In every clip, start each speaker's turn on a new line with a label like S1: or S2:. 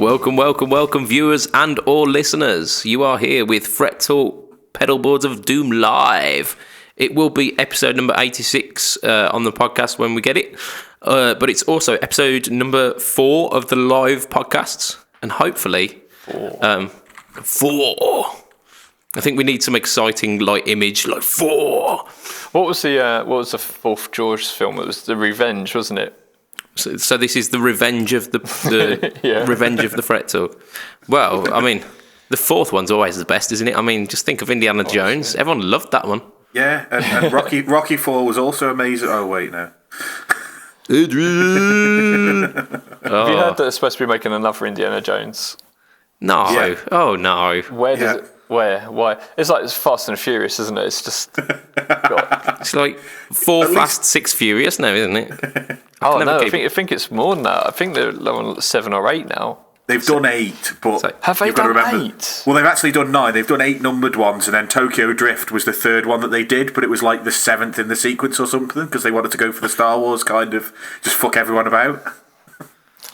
S1: Welcome, viewers and or listeners. You are here with Fret Talk Pedalboards of Doom Live. It will be episode number 86 on the podcast when we get it, but it's also episode number 4 of the live podcasts, and hopefully 4. I think we need some exciting image, 4.
S2: What was the fourth George film? It was The Revenge, wasn't it?
S1: So this is the revenge of the revenge of the Fret Talk. Well, I mean, the fourth one's always the best, isn't it? I mean, just think of Indiana Jones. Shit. Everyone loved that one.
S3: Yeah, and Rocky 4 was also amazing. Oh wait, no.
S1: Adrian.
S2: Have you heard that they're supposed to be making another Indiana Jones?
S1: No. Yeah. Oh no.
S2: Where does it? Where? Why? It's like Fast and Furious, isn't it? It's just.
S1: It's like 4 Fast, 6 Furious now, isn't it?
S2: Oh no, I think it's more than that. I think they're on 7 or 8 now.
S3: They've done 8, but
S2: have they done 8?
S3: Well, they've actually done 9. They've done 8 numbered ones, and then Tokyo Drift was the 3rd one that they did, but it was like the 7th in the sequence or something because they wanted to go for the Star Wars kind of just fuck everyone about.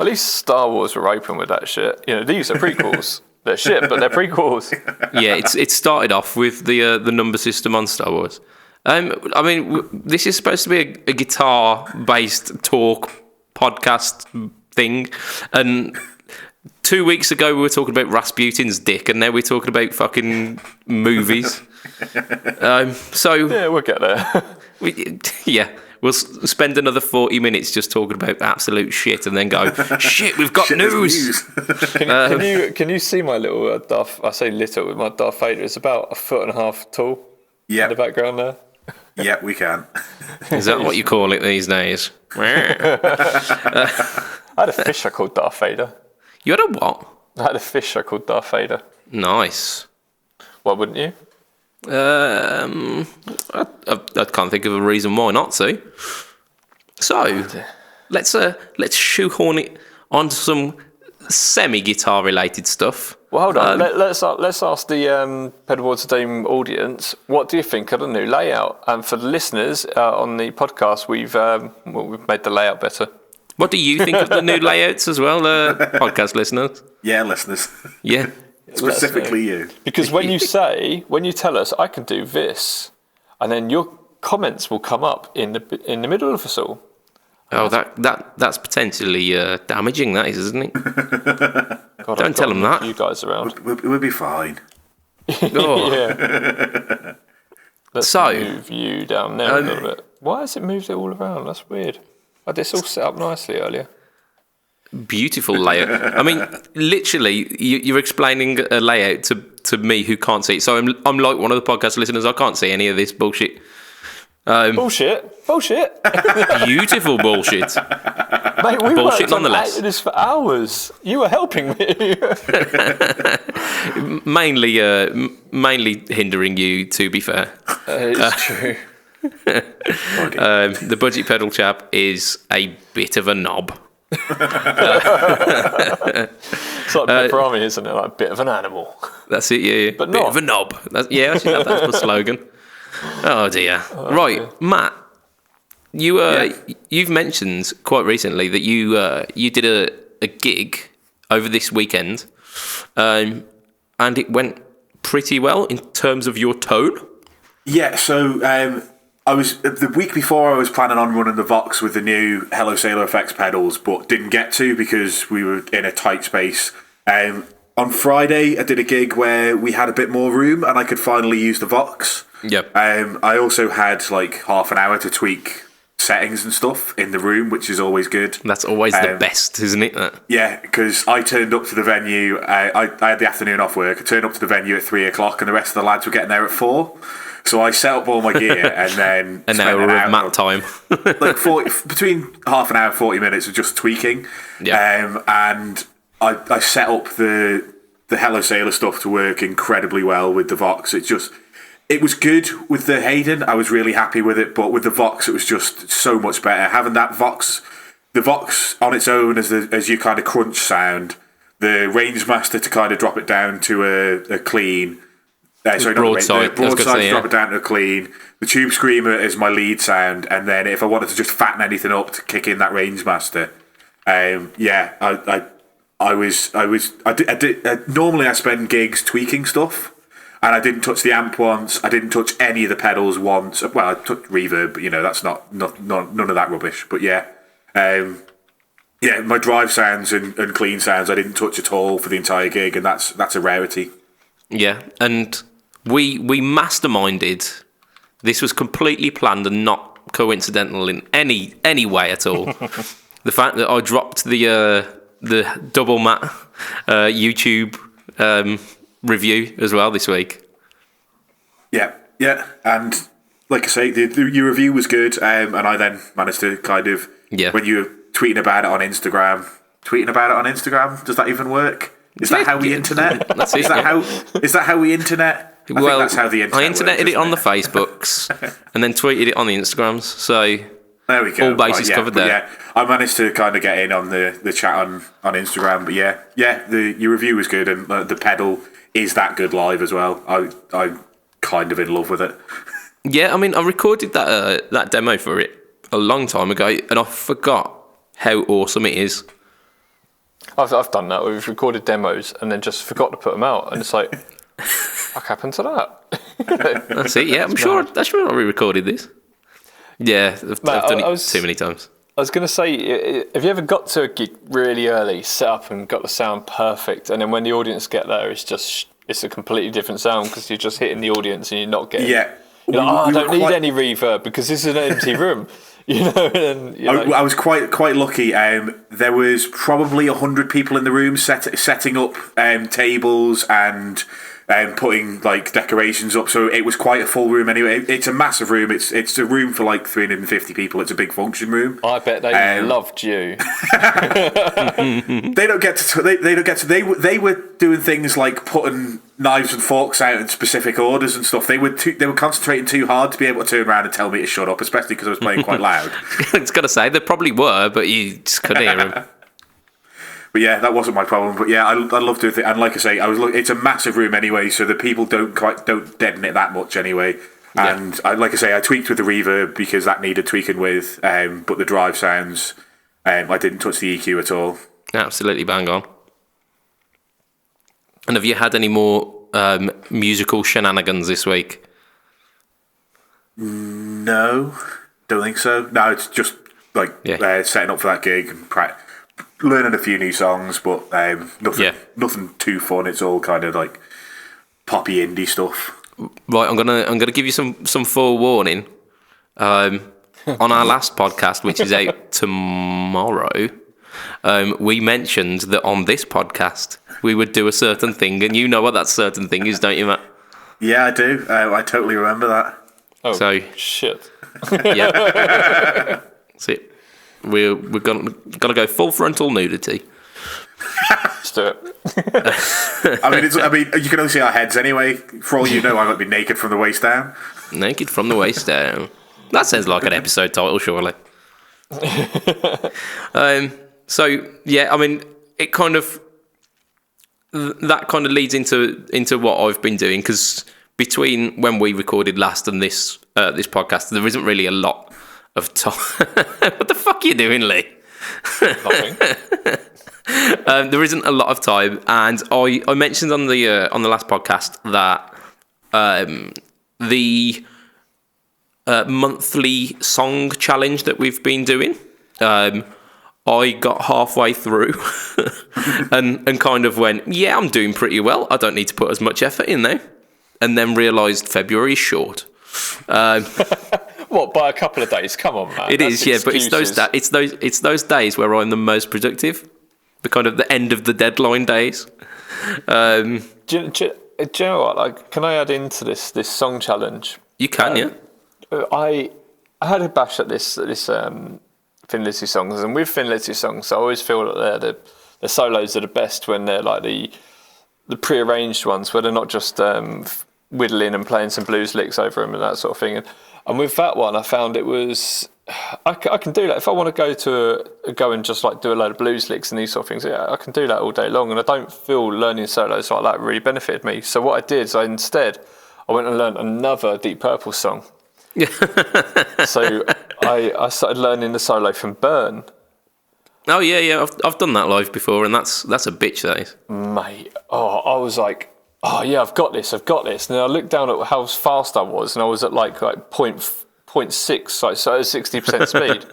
S2: At least Star Wars were open with that shit. You know, these are prequels. They're shit, but they're prequels.
S1: Yeah, it started off with the number system on Star Wars. I mean, this is supposed to be a guitar-based talk podcast thing, and 2 weeks ago we were talking about Rasputin's dick, and now we're talking about fucking movies. So
S2: yeah, we'll get there.
S1: We'll spend another 40 minutes just talking about absolute shit, and then go, shit, we've got news.
S2: Can you see my little Darth? I say little with my Darth Vader. It's about 1.5 foot tall.
S3: Yeah,
S2: in the background there.
S3: Yeah, we can.
S1: Is that what you call it these days?
S2: I had a fisher called Darth Vader.
S1: You had a what?
S2: I had a fisher called Darth Vader.
S1: Nice.
S2: Why wouldn't you?
S1: I can't think of a reason why not to. So, let's shoehorn it onto some semi-guitar related stuff.
S2: Well, hold on. Let's ask the Pedalboards of Doom audience. What do you think of the new layout? And for the listeners on the podcast, we've made the layout better.
S1: What do you think of the new layouts as well, podcast listeners?
S3: Yeah, listeners.
S1: Yeah.
S3: Specifically you.
S2: Because when you tell us I can do this, and then your comments will come up in the middle of us all.
S1: Oh, that's potentially damaging, that is, isn't it?
S2: God,
S1: Don't tell them that.
S2: You guys around.
S3: We'll be fine.
S1: Oh.
S2: Yeah. Let's move you down there a little bit. Why has it moved it all around? That's weird. I had this all set up nicely earlier.
S1: Beautiful layout. I mean, literally, you're explaining a layout to me who can't see it. So I'm like one of the podcast listeners. I can't see any of this bullshit.
S2: Bullshit.
S1: Beautiful bullshit.
S2: Mate, we
S1: bullshit
S2: worked on
S1: nonetheless.
S2: this for hours. You were helping me.
S1: mainly hindering you, to be fair.
S2: It's true.
S1: The Budget Pedal Chap is a bit of a knob.
S2: It's like pepperoni, isn't it? Like a bit of an animal.
S1: That's it, yeah.
S2: But
S1: bit
S2: not.
S1: of a knob. That's the slogan. Oh dear. Right, Matt. You've mentioned quite recently that you did a gig over this weekend, and it went pretty well in terms of your tone.
S3: Yeah. So I was the week before I was planning on running the Vox with the new Hello Sailor FX pedals, but didn't get to because we were in a tight space. On Friday, I did a gig where we had a bit more room and I could finally use the Vox.
S1: Yep.
S3: I also had like half an hour to tweak settings and stuff in the room, which is always good.
S1: That's always the best, isn't it?
S3: Yeah, because I turned up to the venue. I had the afternoon off work. I turned up to the venue at 3:00, and the rest of the lads were getting there at 4. So I set up all my gear and then
S1: an hour of Matt time,
S3: like between half an hour and 40 minutes of just tweaking.
S1: Yeah.
S3: And I set up the Hello Sailor stuff to work incredibly well with the Vox. It was good with the Hayden. I was really happy with it, but with the Vox, it was just so much better. Having that the Vox on its own as your kind of crunch sound, the Rangemaster to kind of drop it down to a clean.
S1: Broadside.
S3: Broadside to drop it down to a clean. The Tube Screamer is my lead sound, and then if I wanted to just fatten anything up to kick in that Rangemaster, I Normally I spend gigs tweaking stuff, and I didn't touch the amp once. I didn't touch any of the pedals once. Well, I touched reverb, but that's not none of that rubbish. But yeah, my drive sounds and clean sounds I didn't touch at all for the entire gig, and that's a rarity.
S1: Yeah, and we masterminded. This was completely planned and not coincidental in any way at all. The fact that I dropped the double mat YouTube review as well this week.
S3: Yeah, and like I say, your review was good, and I then managed to kind of when you were tweeting about it on Instagram. Does that even work? Is that how we internet?
S1: That's it.
S3: Is that how we internet? I think that's how the internet
S1: I interneted
S3: works,
S1: it on the Facebooks and then tweeted it on the Instagrams. So
S3: there we go.
S1: All bases covered there.
S3: Yeah, I managed to kind of get in on the chat on Instagram. But your review was good, and the pedal is that good live as well. I'm kind of in love with it.
S1: Yeah, I mean, I recorded that demo for it a long time ago, and I forgot how awesome it is.
S2: I've done that. We've recorded demos and then just forgot to put them out, and it's like, what happened to that?
S1: That's it. Yeah, I'm sure I re-recorded this. Yeah, I've done it too many times.
S2: I was going to say, have you ever got to a gig really early, set up and got the sound perfect, and then when the audience get there, it's a completely different sound because you're just hitting the audience and you're not getting.
S3: Yeah.
S2: You're like, I don't need any reverb because this is an empty room.
S3: I was quite lucky. There was probably 100 people in the room setting up tables and putting like decorations up, so it was quite a full room anyway. It's a massive room. It's a room for like 350 people. It's a big function room.
S2: I bet they loved you.
S3: They don't get to. They were doing things like putting knives and forks out in specific orders and stuff. They were concentrating too hard to be able to turn around and tell me to shut up, especially because I was playing quite loud.
S1: I was going to say they probably were, but you just couldn't hear them.
S3: But yeah, that wasn't my problem. But yeah, I love doing it. And like I say, it's a massive room anyway, so the people don't deaden it that much anyway. And like I say, I tweaked with the reverb because that needed tweaking with. But the drive sounds, I didn't touch the EQ at all.
S1: Absolutely bang on. And have you had any more musical shenanigans this week?
S3: No, don't think so. No, it's just like setting up for that gig and learning a few new songs, but nothing too fun. It's all kind of like poppy indie stuff.
S1: Right, I'm gonna give you some forewarning. On our last podcast, which is out tomorrow, we mentioned that on this podcast we would do a certain thing, and you know what that certain thing is, don't you, Matt?
S3: Yeah, I do. I totally remember that.
S2: Oh, so shit.
S1: Yeah, that's it. We're gonna go full frontal nudity.
S2: Let's do it.
S3: I mean, you can only see our heads anyway. For all you know, I might be naked from the waist down.
S1: Naked from the waist down. That sounds like an episode title, surely. So yeah, I mean, it kind of leads into what I've been doing, because between when we recorded last and this podcast, there isn't really a lot of time. What the fuck are you doing, Lee?
S2: Nothing.
S1: There isn't a lot of time, and I mentioned on the last podcast that the monthly song challenge that we've been doing, I got halfway through and kind of went, yeah, I'm doing pretty well. I don't need to put as much effort in there, and then realised February is short.
S2: What, by a couple of days? Come on, man.
S1: It is, yeah, but it's those days where I'm the most productive, the kind of the end of the deadline days.
S2: Do you know what? Like, can I add into this song challenge?
S1: You can, yeah.
S2: I had a bash at this Thin Lizzy songs, and with Thin Lizzy songs, I always feel that the solos are the best when they're like the pre-arranged ones, where they're not just whittling and playing some blues licks over them and that sort of thing. And with that one, I found it was I can do that if I want to go and just like do a load of blues licks and these sort of things. Yeah, I can do that all day long, and I don't feel learning solos like that really benefited me. So what I did is I went and learned another Deep Purple song. So I started learning the solo from Burn,
S1: Oh yeah. I've done that live before, and that's a bitch. That is.
S2: Mate, I was like, oh yeah, I've got this. And then I looked down at how fast I was, and I was at like 0.6, like so 60% speed.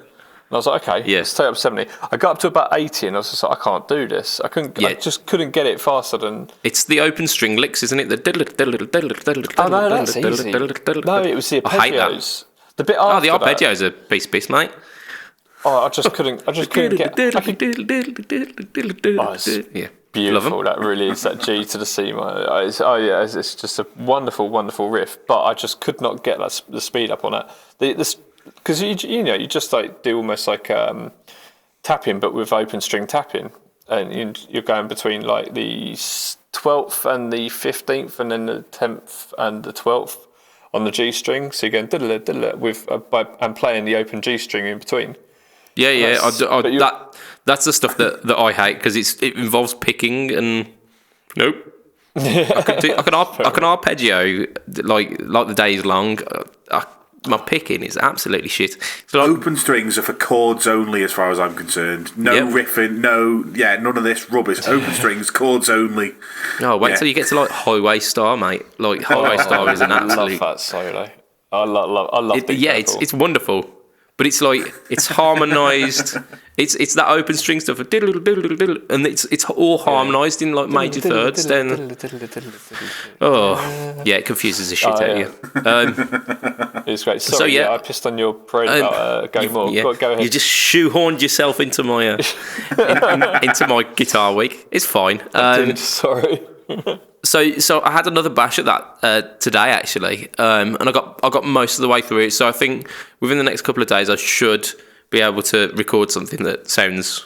S2: And I was like, okay, let's take up 70. I got up to about 80, and I was just like, I can't do this. I just couldn't get it faster than.
S1: It's the open string licks, isn't it?
S2: Oh no, that's easy. No, it was the arpeggios. The bit after
S1: the arpeggios are beast, mate.
S2: Oh, I just couldn't get.
S1: Yeah.
S2: Beautiful, that really is, that G to the C. It's just a wonderful, wonderful riff. But I just could not get the speed up on it. Because you just like do almost like tapping, but with open string tapping, and you're going between like the 12th and the 15th, and then the 10th and the 12th on the G string. So you're going with and playing the open G string in between.
S1: Yeah. That's the stuff that I hate, because it involves picking, and nope. I can arpeggio like the day's long. My picking is absolutely shit. So
S3: open strings are for chords only, as far as I'm concerned. No riffing, none of this rubbish. Open strings, chords only.
S1: Oh, wait till you get to like Highway Star, mate. Like Highway Star is an absolute.
S2: I love that solo. I love it.
S1: Yeah, it's wonderful. But it's like, it's harmonised. It's that open string stuff, and it's all harmonised in like major thirds. Then, it confuses the shit out of you.
S2: It's great. Sorry, I pissed on your parade about Go More.
S1: Yeah,
S2: go ahead.
S1: You just shoehorned yourself into my into my guitar week. It's fine.
S2: Sorry.
S1: So I had another bash at that today, actually, and I got most of the way through it. So I think within the next couple of days I should be able to record something that sounds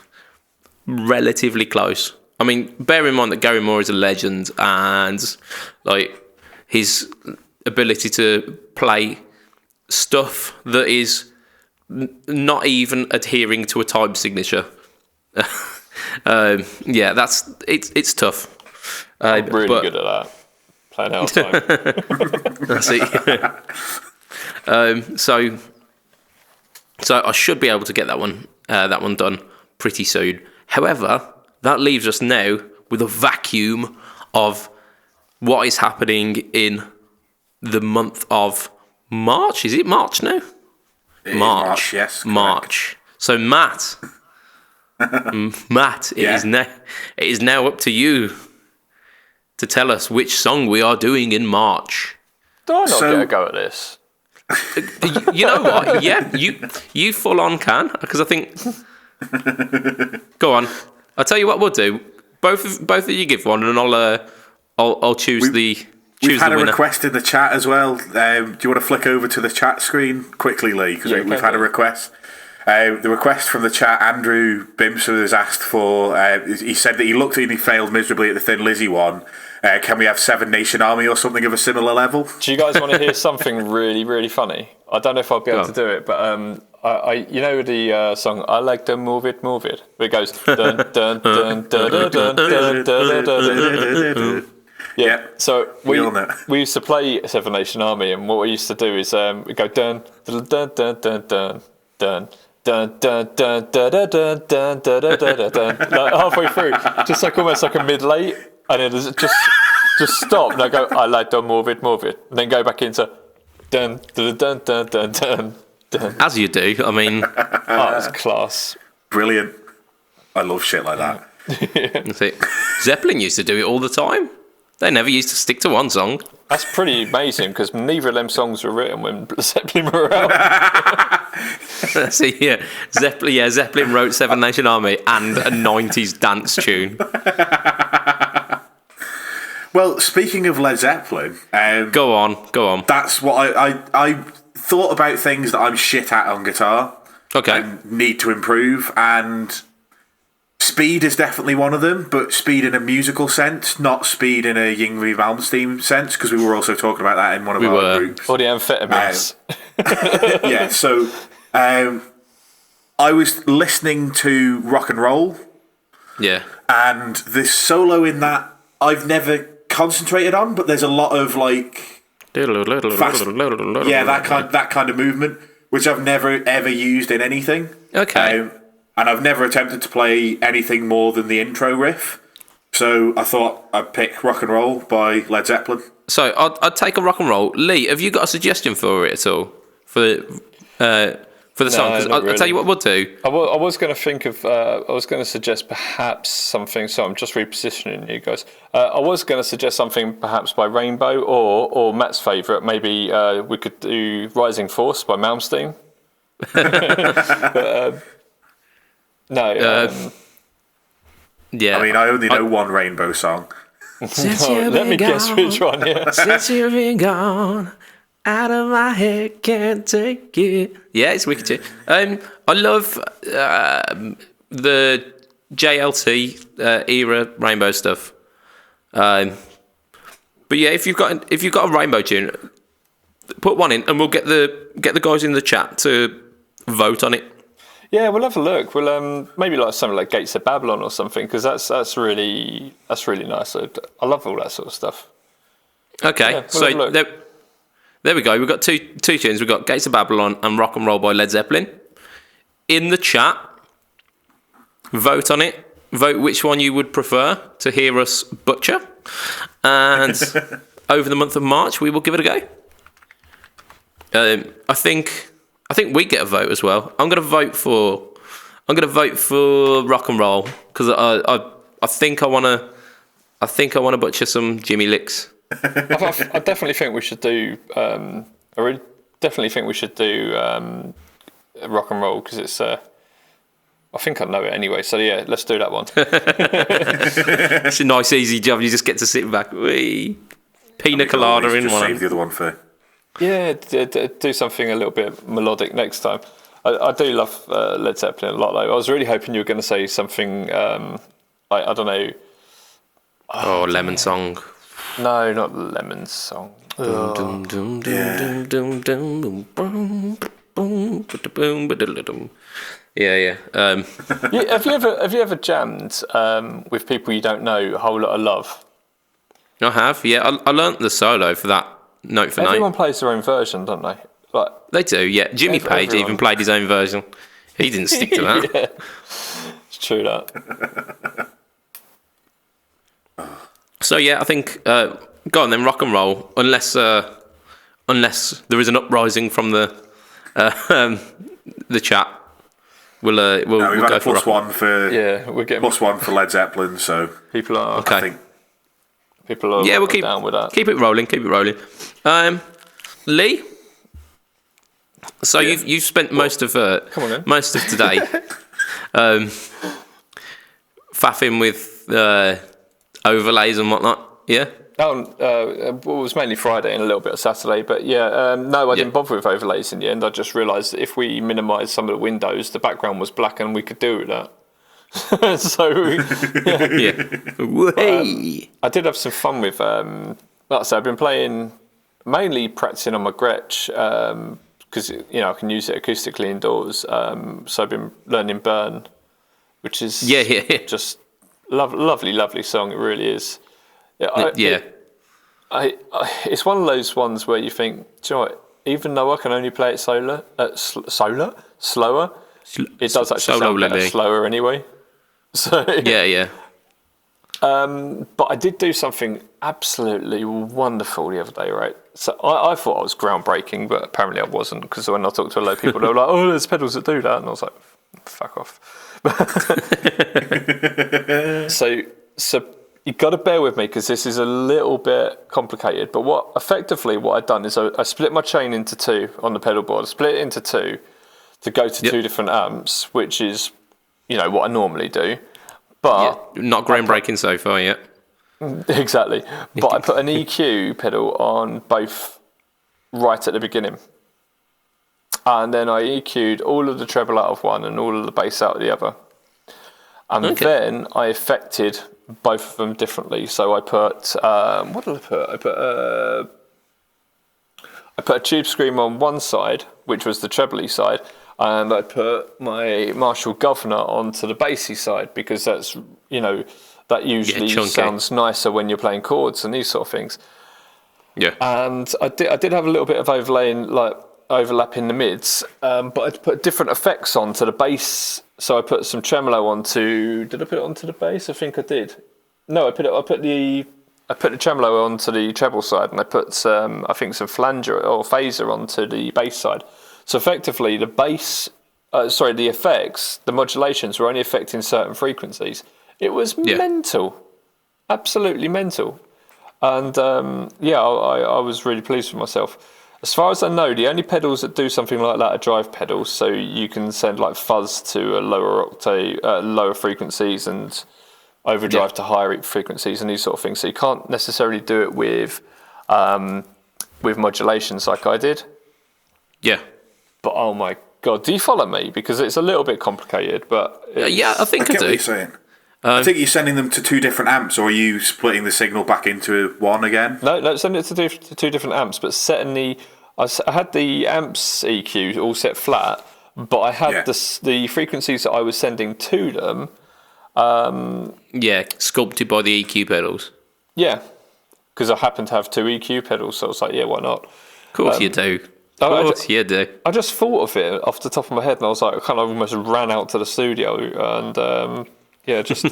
S1: relatively close. I mean, bear in mind that Gary Moore is a legend, and like his ability to play stuff that is not even adhering to a time signature. It's tough.
S2: I'm really good at that. Playing out of time.
S1: That's it. So I should be able to get that one done pretty soon. However, that leaves us now with a vacuum of what is happening in the month of March. Is it March now?
S3: March, yes.
S1: March. So Matt, it is now up to you to tell us which song we are doing in March.
S2: Do I not get a go at this?
S1: You know what? Yeah, you full on can, because I think. Go on. I'll tell you what we'll do. Both of you give one, and I'll choose the winner.
S3: We've had a request in the chat as well. Do you want to flick over to the chat screen quickly, Lee? Because we've had a request. The request from the chat, Andrew Bimson has asked for. He said that he looked and he failed miserably at the Thin Lizzy one. Can we have Seven Nation Army or something of a similar level?
S2: Do you guys want to hear something really, really funny? I don't know if I'll be able to do it, but you know the song "I Like to Move It, Move It." Where it goes dun dun dun dun dun dun dun dun dun. Yeah. So we used to play Seven Nation Army, and what we used to do is we go dun dun dun dun dun dun dun. Dun dun dun dun dun dun dun dun dun dun, like halfway through, just like almost like a mid-late, and then just stop and I go, I like to move it, and then go back into dun dun dun dun dun dun dun.
S1: As you do, I mean.
S2: It's class.
S3: Brilliant. I love shit like that.
S1: That's it. Zeppelin used to do it all the time. They never used to stick to one song.
S2: That's pretty amazing, because neither of them songs were written when Zeppelin were out.
S1: See, yeah, Zeppelin wrote Seven Nation Army and a 90s dance tune.
S3: Well, speaking of Led Zeppelin,
S1: go on.
S3: That's what I thought about things that I'm shit at on guitar.
S1: Okay,
S3: and need to improve, and speed is definitely one of them, but speed in a musical sense, not speed in a Yngwie Malmsteen sense, because we were also talking about that in one of our groups.
S2: Or the amphetamines.
S3: Yeah, so I was listening to rock and roll.
S1: Yeah.
S3: And this solo in that I've never concentrated on, but there's a lot of like fast, that kind of movement, which I've never ever used in anything.
S1: Okay.
S3: and I've never attempted to play anything more than the intro riff. So I thought I'd pick Rock and Roll by Led Zeppelin.
S1: So I'd take a Rock and Roll. Lee, have you got a suggestion for it at all? For the song? 'Cause I'll tell you what we'll do.
S2: I was going to think of. I was going to suggest perhaps something. So I'm just repositioning you guys. I was going to suggest something perhaps by Rainbow or Matt's favourite. Maybe we could do Rising Force by Malmsteen. But, no.
S1: Yeah.
S3: I mean, I only know one Rainbow song.
S2: Let me guess which one. Yeah.
S1: Since you've been gone, out of my head, can't take it. Yeah, it's wicked too. I love the JLT era Rainbow stuff. But yeah, if you've got a Rainbow tune, put one in, and we'll get the guys in the chat to vote on it.
S2: Yeah, we'll have a look. We'll maybe like something like Gates of Babylon or something, because that's really nice. I love all that sort of stuff.
S1: Okay,
S2: Yeah,
S1: so there we go. We've got two tunes. We've got Gates of Babylon and Rock and Roll by Led Zeppelin. In the chat, vote on it. Vote which one you would prefer to hear us butcher, and over the month of March we will give it a go. I think we get a vote as well. I'm gonna vote for Rock and Roll because I think I wanna butcher some Jimmy licks.
S2: I definitely think we should do. I really definitely think we should do Rock and Roll because it's. I think I know it anyway. So yeah, let's do that one.
S1: It's a nice, easy job. You just get to sit back, pina colada in one.
S3: Save the other one for.
S2: Yeah, do something a little bit melodic next time. I do love Led Zeppelin a lot, though. I was really hoping you were going to say something like, I don't know.
S1: Oh, Lemon Song.
S2: No, not Lemon Song.
S1: Yeah.
S2: Have you ever jammed with people you don't know, a whole lot of love?
S1: I have. Yeah, I learnt the solo for that. Note for
S2: Everyone
S1: note.
S2: plays their own version, don't they? Like
S1: They do, yeah. Jimmy Page
S2: everyone.
S1: even played his own version. He didn't stick to that.
S2: Yeah, it's true that.
S1: So yeah, I think go on then, Rock and Roll. Unless there is an uprising from the chat, we'll
S3: We've had
S1: go
S3: a
S1: for
S3: plus one for
S2: We're getting
S3: plus one for Led Zeppelin. So
S2: people are
S1: Okay.
S3: I think
S1: we'll keep
S2: down with that.
S1: Keep it rolling. Lee. So you've spent most of
S2: Come on then.
S1: most of today faffing with overlays and whatnot. Yeah.
S2: It was mainly Friday and a little bit of Saturday, but no, I didn't bother with overlays in the end. I just realised that if we minimised some of the windows, the background was black and we could do with that. I did have some fun with, like I said, I've been playing, mainly practicing on my Gretsch, because I can use it acoustically indoors. So I've been learning Burn, which is just lovely song. It really is. It's one of those ones where you think, do you know what? Even though I can only play it slower, it does actually sound better slower anyway. So
S1: Yeah.
S2: But I did do something absolutely wonderful the other day, right? So I thought I was groundbreaking, but apparently I wasn't, because when I talked to a lot of people, they were like, "Oh, there's pedals that do that," and I was like, "Fuck off." So you got to bear with me because this is a little bit complicated. But what I'd done is I split my chain into two on the pedal board. I split it into two to go to two different amps, which is what I normally do. But
S1: not groundbreaking so far yet.
S2: Exactly. But I put an EQ pedal on both right at the beginning. And then I EQ'd all of the treble out of one and all of the bass out of the other. And then I affected both of them differently. So I put, what did I put? I put a tube scream on one side, which was the treble side, and I put my Marshall Governor onto the bassy side, because that's, that usually sounds nicer when you're playing chords and these sort of things.
S1: Yeah.
S2: And I did have a little bit of overlap in the mids, but I put different effects onto the bass So I put some tremolo onto. Did I put it onto the bass? I think I did. No, I put the tremolo onto the treble side, and I put some flanger or phaser onto the bass side. So effectively, the effects, the modulations were only affecting certain frequencies. It was mental, absolutely mental, and I was really pleased with myself. As far as I know, the only pedals that do something like that are drive pedals, so you can send like fuzz to a lower octave, lower frequencies, and overdrive to higher frequencies and these sort of things. So you can't necessarily do it with modulations like I did.
S1: Yeah.
S2: But oh my God, do you follow me? Because it's a little bit complicated, but
S1: I think I
S3: get
S1: do.
S3: what you're saying. I think you're sending them to two different amps, or are you splitting the signal back into one again?
S2: No, send it to two different amps, but I had the amps EQ all set flat, but I had the frequencies that I was sending to them.
S1: Sculpted by the EQ pedals.
S2: Yeah, because I happen to have two EQ pedals, so I was like, yeah, why not?
S1: Of course you do. You do.
S2: I just thought of it off the top of my head, and I was like, I kind of almost ran out to the studio, and just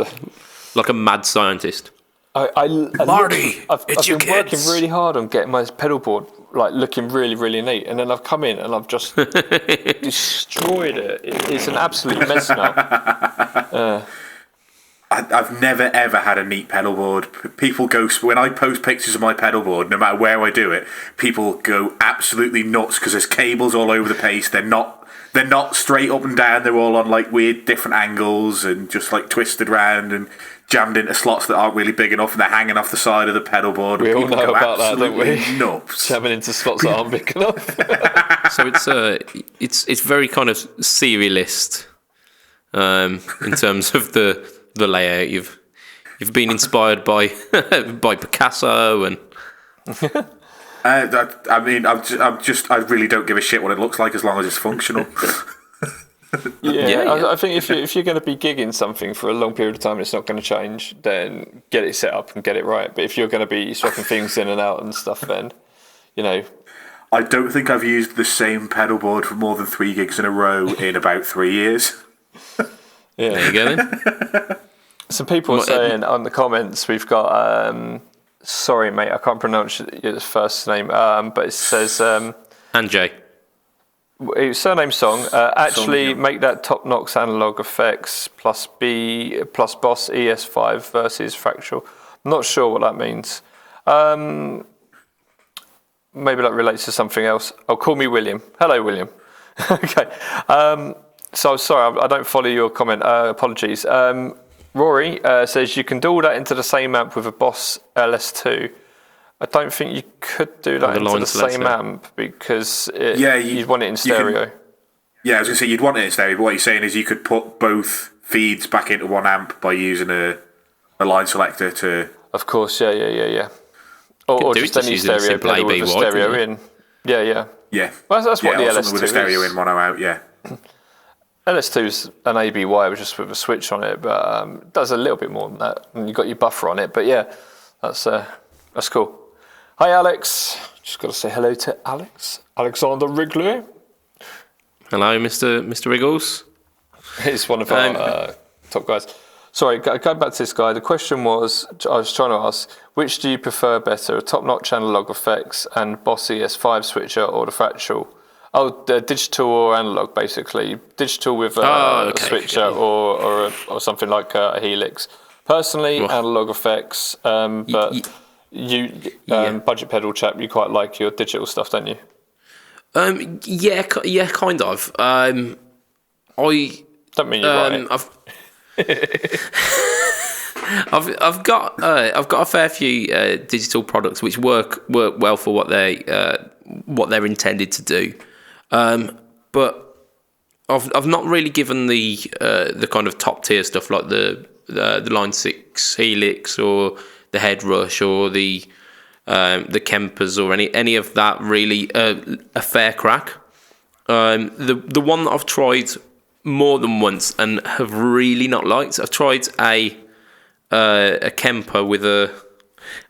S1: like a mad scientist.
S3: Marty,
S2: I've been working really hard on getting my pedal board like looking really, really neat, and then I've come in and I've just destroyed it. It's an absolute mess now.
S3: I've never ever had a neat pedal board. People go when I post pictures of my pedal board, no matter where I do it, people go absolutely nuts because there's cables all over the place. They're not straight up and down. They're all on like weird different angles and just like twisted round and jammed into slots that aren't really big enough, and they're hanging off the side of the pedal board.
S2: We all know about that, don't we?
S3: Nuts.
S2: Jamming into slots that aren't big enough.
S1: So it's very kind of serialist in terms of the layout. You've been inspired by by Picasso and.
S3: I really don't give a shit what it looks like as long as it's functional.
S2: I think if you're going to be gigging something for a long period of time and it's not going to change, then get it set up and get it right. But if you're going to be swapping things in and out and stuff, then
S3: I don't think I've used the same pedal board for more than 3 gigs in a row in about 3 years.
S1: Yeah, there you go then.
S2: Some people are saying on the comments, we've got sorry mate, I can't pronounce your first name, but it says
S1: Anjay.
S2: Surname Song. Actually, make that Top Knox analog effects plus Boss ES5 versus Fractal. I'm not sure what that means. Maybe that relates to something else. Oh, call me William. Hello, William. Okay. So sorry, I don't follow your comment. Apologies. Rory says you can do all that into the same amp with a Boss LS2. I don't think you could do that into the same amp because you'd want it in stereo.
S3: I was going to say you'd want it in stereo, but what you're saying is you could put both feeds back into one amp by using a line selector to...
S2: Of course, yeah. Or just any stereo pedal with a stereo in. Yeah. Well, that's what the LS2 is.
S3: With a stereo in, mono out, yeah.
S2: LS2 is an ABY just with a switch on it, but it does a little bit more than that. And you've got your buffer on it, but yeah, that's cool. Hi, Alex. Just got to say hello to Alex. Alexander Wrigley.
S1: Hello, Mr. Wriggles.
S2: He's one of our top guys. Sorry, going back to this guy, the question was, I was trying to ask, which do you prefer better, a top-notch analog effects and Boss ES5 switcher or the Fractal? Oh, the digital or analog, basically. Digital with a switcher or something like a Helix. Personally, analog effects, but... Budget Pedal Chap, you quite like your digital stuff, don't you?
S1: Yeah, kind of. I
S2: don't mean you're right.
S1: I've got a fair few digital products which work well for what they're intended to do, but I've not really given the kind of top tier stuff like the Line 6 Helix or the Head Rush or the Kempers or any of that really a fair crack. The one that I've tried more than once and have really not liked, I've tried a Kemper with an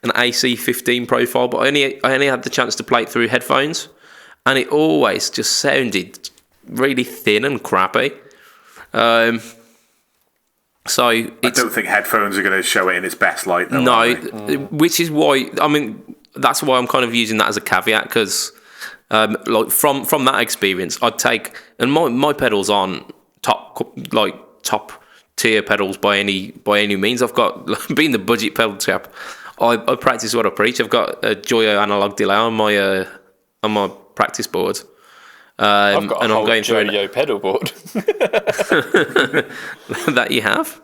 S1: AC15 profile, but I only had the chance to play it through headphones, and it always just sounded really thin and crappy. So
S3: I don't think headphones are going to show it in its best light, though.
S1: no, which is why that's why I'm kind of using that as a caveat because, like from that experience, I'd take and my pedals aren't top tier pedals by any means. I've got being the budget pedal chap. I practice what I preach. I've got a Joyo analog delay on my practice board.
S2: I've got
S1: and
S2: a
S1: I'm
S2: whole
S1: going through
S2: Joyo pedal board.
S1: that you have.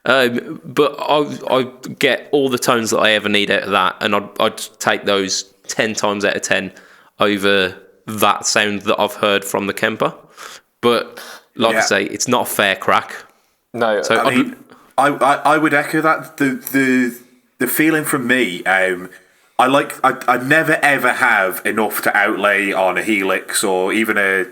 S1: But I get all the tones that I ever need out of that, and I'd take those 10 times out of 10 over that sound that I've heard from the Kemper. But like I say, it's not a fair crack.
S2: No,
S1: So
S3: I would echo that. The feeling from me, I never ever have enough to outlay on a Helix or even the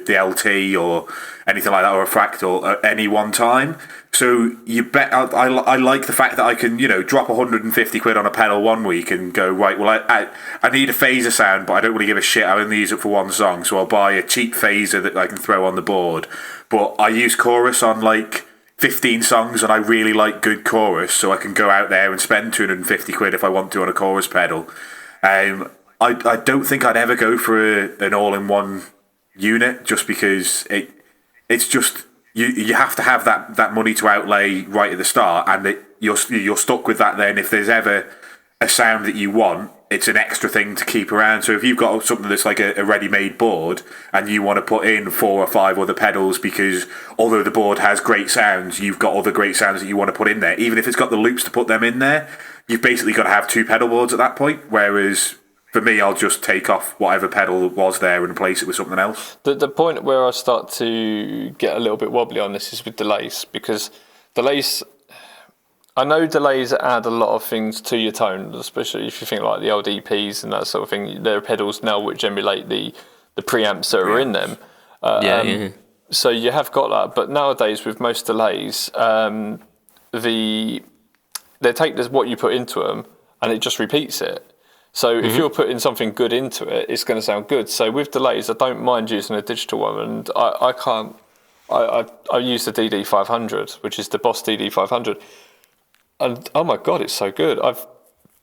S3: LT or anything like that, or a Fractal at any one time. So you bet I like the fact that I can drop 150 quid on a pedal one week and go right. Well, I need a phaser sound, but I don't really give a shit. I only use it for one song, so I'll buy a cheap phaser that I can throw on the board. But I use chorus on 15 songs, and I really like good chorus, so I can go out there and spend 250 quid if I want to on a chorus pedal. I don't think I'd ever go for an all-in-one unit just because it's just you have to have that money to outlay right at the start, and you're stuck with that. Then if there's ever a sound that you want, it's an extra thing to keep around. So if you've got something that's like a ready-made board and you want to put in 4 or 5 other pedals because although the board has great sounds, you've got other great sounds that you want to put in there. Even if it's got the loops to put them in there, you've basically got to have 2 pedal boards at that point. Whereas for me, I'll just take off whatever pedal was there and replace it with something else.
S2: The point where I start to get a little bit wobbly on this is with delays, because delays... I know delays add a lot of things to your tone, especially if you think like the old EPs and that sort of thing. There are pedals now which emulate the preamps that are in them. So you have got that. But nowadays with most delays, they take what you put into them and it just repeats it. So if you're putting something good into it, it's going to sound good. So with delays, I don't mind using a digital one, and I use the DD500, which is the Boss DD500. And oh my god, it's so good!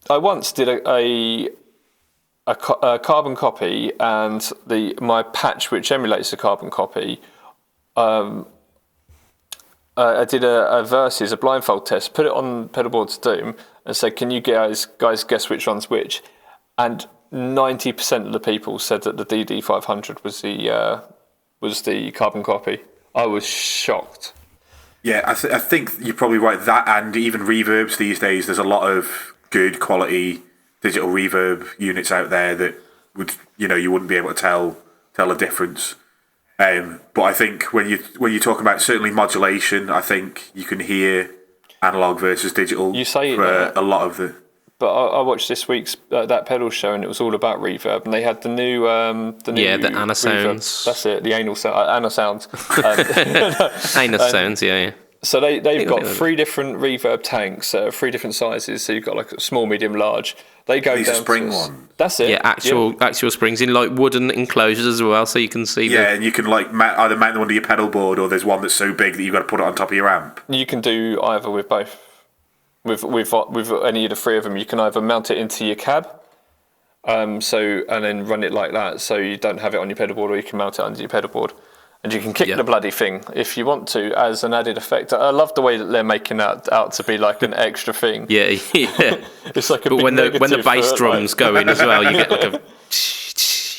S2: I once did a carbon copy, and my patch which emulates the carbon copy. I did a versus a blindfold test, put it on pedalboard to Doom, and said, "Can you guys guess which one's which?" And 90% of the people said that the DD500 was the carbon copy. I was shocked.
S3: Yeah, I think you're probably right. That and even reverbs these days, there's a lot of good quality digital reverb units out there that would you wouldn't be able to tell a difference. But I think when you talk about certainly modulation, I think you can hear analog versus digital.
S2: You say
S3: for a lot of the.
S2: But I watched this week's that pedal show, and it was all about reverb, and they had the new the
S1: Ana sounds.
S2: That's it, the anal sound, Ana sounds.
S1: Anal sounds, yeah.
S2: So they've got 3 different reverb tanks, 3 different sizes. So you've got like small, medium, large. They go down
S3: spring one.
S2: That's it.
S1: Yeah, actual springs in wooden enclosures as well, so you can see.
S3: Yeah, and you can either mount them under your pedal board, or there's one that's so big that you've got to put it on top of your amp.
S2: You can do either with both. With any of the 3 of them, you can either mount it into your cab, and then run it like that, so you don't have it on your pedal board, or you can mount it under your pedal board, and you can kick the bloody thing if you want to as an added effect. I love the way that they're making that out to be like an extra thing.
S1: Yeah.
S2: It's like a
S1: but
S2: big
S1: when the bass drums go in as well, you get like a.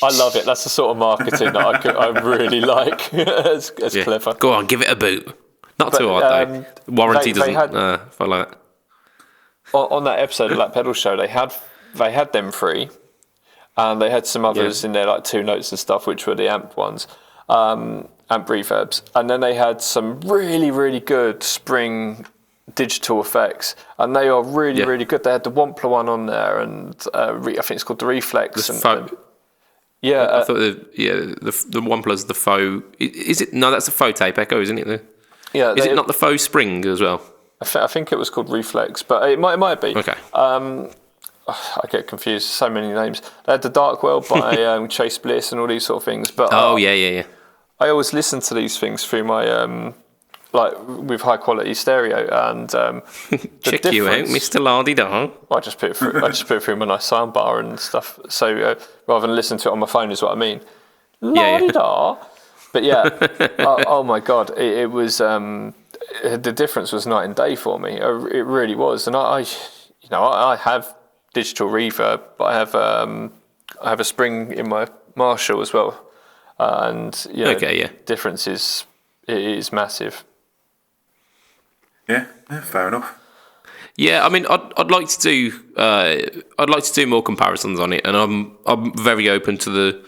S2: I love it. That's the sort of marketing that I really like. It's clever.
S1: Go on, give it a boot. Not too hard though. Warranty doesn't follow it.
S2: On that episode of that pedal show, they had them 3, and they had some others in there like 2 notes and stuff, which were the amp ones, amp reverbs, and then they had some really, really good spring digital effects, and they are really, really good. They had the Wampler one on there, and I think it's called the Reflex.
S1: I thought the Wampler's the faux. Is it? No, that's the faux tape echo, isn't it? Is it not the faux spring as well?
S2: I think it was called Reflex, but it might be.
S1: Okay.
S2: I get confused. So many names. They had the Dark World by Chase Bliss and all these sort of things. But
S1: yeah.
S2: I always listen to these things through my like with high quality stereo, and
S1: check you out, Mr. Lardy-da.
S2: I just put it through. I just put it through my nice sound bar and stuff. So rather than listen to it on my phone, is what I mean. La-di-da. But yeah, oh my God, it was the difference was night and day for me. It really was, and I have digital reverb, but I have a spring in my Marshall as well, and difference is massive.
S3: Yeah, fair enough.
S1: Yeah, I mean, I'd like to do more comparisons on it, and I'm very open to the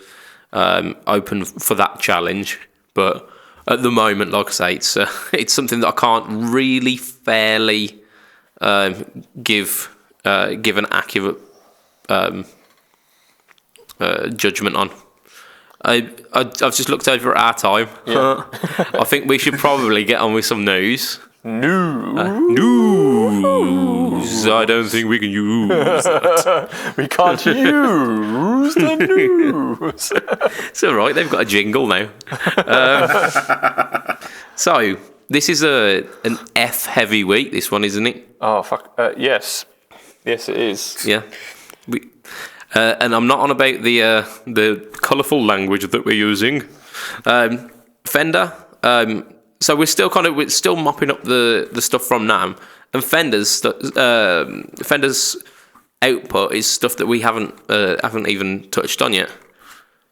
S1: open for that challenge. But at the moment, like I say, it's something that I can't really fairly give an accurate judgment on. I've just looked over at our time. Yeah. I think we should probably get on with some news. News. I don't think we can use that.
S2: We can't use the news.
S1: It's all right. They've got a jingle now. So this is an F heavy week. This one, isn't it?
S2: Oh fuck. Yes, it is.
S1: Yeah. And I'm not on about the colourful language that we're using. Fender. So we're still mopping up the stuff from NAMM, and Fender's output is stuff that we haven't even touched on yet.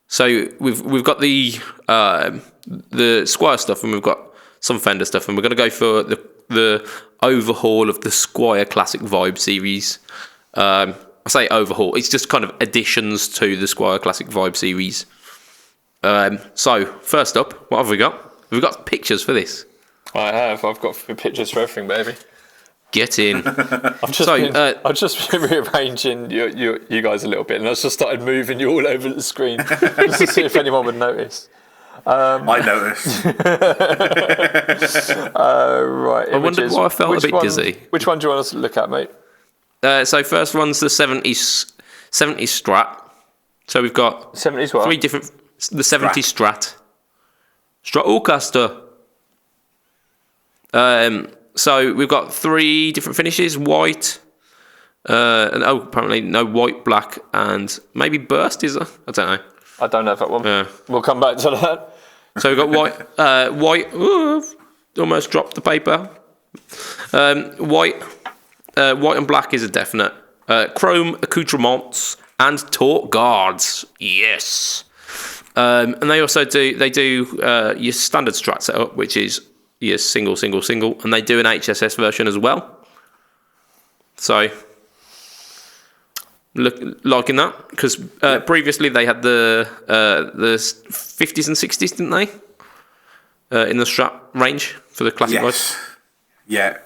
S1: So we've got the Squier stuff, and we've got some Fender stuff, and we're going to go for the overhaul of the Squier Classic Vibe series. I say overhaul; it's just kind of additions to the Squier Classic Vibe series. So first up, what have we got? We've got pictures for this.
S2: I've got pictures for everything, baby.
S1: Get in.
S2: I've just been rearranging you guys a little bit, and I just started moving you all over the screen just to see if anyone would notice.
S3: I noticed.
S2: Right.
S1: I wondered why I felt a bit dizzy.
S2: Which one do you want us to look at, mate?
S1: So first one's the 70s Strat. So we've got
S2: 70s what?
S1: Three different. The 70s Strat. Stratocaster. So we've got three different finishes: white, and apparently no white, black, and maybe burst. Is there? I don't know.
S2: I don't know that one. We'll come back to that.
S1: So we've got white. Ooh, almost dropped the paper. White and black is a definite. Chrome accoutrements and taut guards. Yes. And they also do your standard Strat setup, which is your single, and they do an HSS version as well. So liking that, because previously they had the 50s and 60s, didn't they? In the Strat range for the classic guys.
S3: Yeah.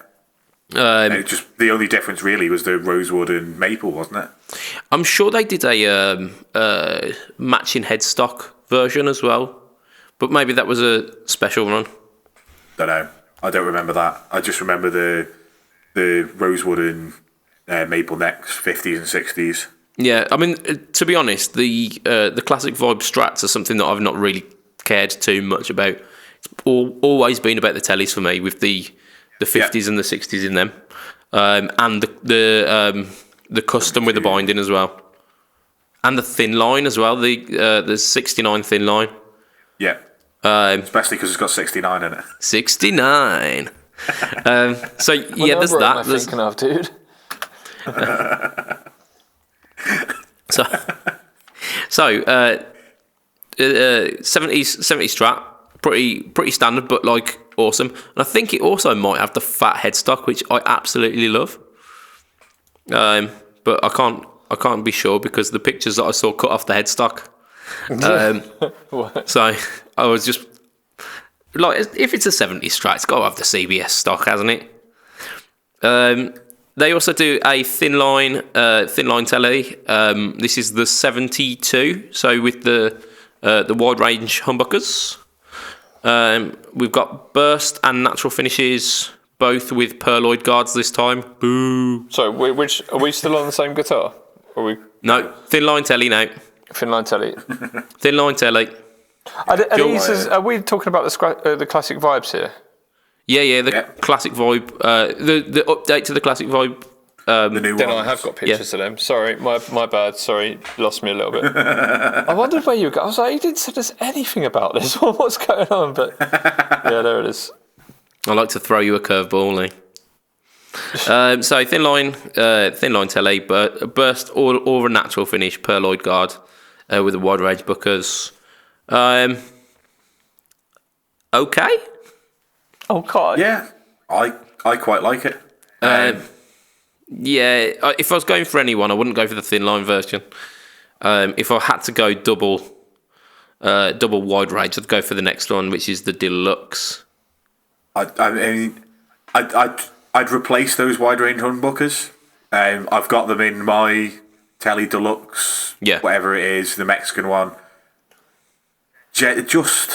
S3: Just the only difference really was the rosewood and maple, wasn't it?
S1: I'm sure they did a matching headstock version as well, but maybe that was a special run.
S3: Don't know. I don't remember that. I just remember the rosewood and maple necks, 50s and 60s.
S1: Yeah, I mean, to be honest, the classic vibe Strats are something that I've not really cared too much about. It's always been about the tellies for me, with the 50s and the 60s in them, and the custom with the binding as well, and the thin line as well. The 69 thin line.
S3: Yeah. Especially because it's got 69 in it.
S1: 69. So yeah, there's that.
S2: What am I thinking of, dude?
S1: So 70s Strat, pretty standard, but like awesome. And I think it also might have the fat headstock, which I absolutely love. But I can't be sure because the pictures that I saw cut off the headstock. So I was just like, if it's a 70s Strat, it's got to have the CBS stock, hasn't it? They also do a thin line telly. This is the 72, so with the wide range humbuckers. We've got burst and natural finishes, both with perloid guards this time. Boo!
S2: So, which are we still on the same guitar? Are we?
S1: No, thin line telly now.
S2: Thin line telly.
S1: Thin line telly.
S2: Are we talking about the classic vibes here?
S1: Yeah, the classic vibe, the update to the classic vibe.
S3: The new
S2: Then
S3: ones.
S2: I have got pictures of them. Sorry, my bad. Sorry, lost me a little bit. I wondered where you were. I was like, you didn't say us anything about this. What's going on? But yeah, there it is.
S1: I like to throw you a curveball, Lee. So thin line telly, but burst or a natural finish, pearloid guard with a wide range buckers. Okay.
S2: Okay.
S3: Yeah, I quite like it.
S1: Yeah, if I was going for anyone, I wouldn't go for the thin line version. If I had to go double wide range, I'd go for the next one, which is the deluxe.
S3: I'd replace those wide range humbuckers. I've got them in my Telly Deluxe, whatever it is, the Mexican one. They're just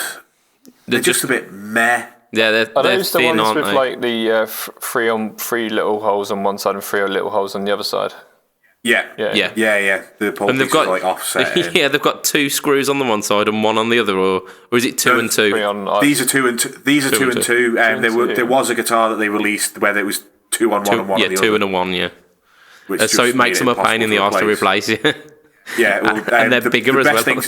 S3: a bit meh.
S1: Yeah, they're
S2: those the
S1: thin,
S2: ones
S1: aren't
S2: with
S1: they?
S2: like the three little holes on one side and three little holes on the other side?
S3: Yeah. The pole
S1: they've got
S3: like offset.
S1: Yeah, they've got two screws on the one side and one on the other, or is it two and two?
S3: These are two and two. There was a guitar that they released where there was two on one and one on the other.
S1: Yeah, two and a one. Yeah. So it makes them a pain in the arse to replace.
S3: Yeah, well,
S1: and they're bigger as well.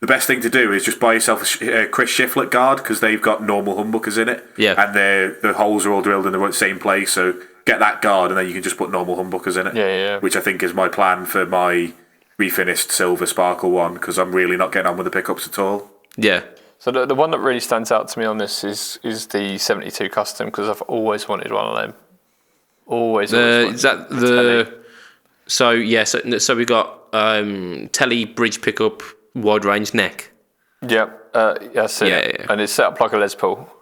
S3: The best thing to do is just buy yourself a Chris Shiflett guard because they've got normal humbuckers in it.
S1: Yeah.
S3: And the holes are all drilled in the same place. So get that guard and then you can just put normal humbuckers in it.
S2: Yeah.
S3: Which I think is my plan for my refinished silver sparkle one because I'm really not getting on with the pickups at all.
S1: Yeah.
S2: So the one that really stands out to me on this is the 72 Custom because I've always wanted one of them. Always
S1: is that the? So yeah, so we got Telly bridge pickup. Wide range neck.
S2: Yep. That's it.
S1: Yeah.
S2: And it's set up like a Les Paul.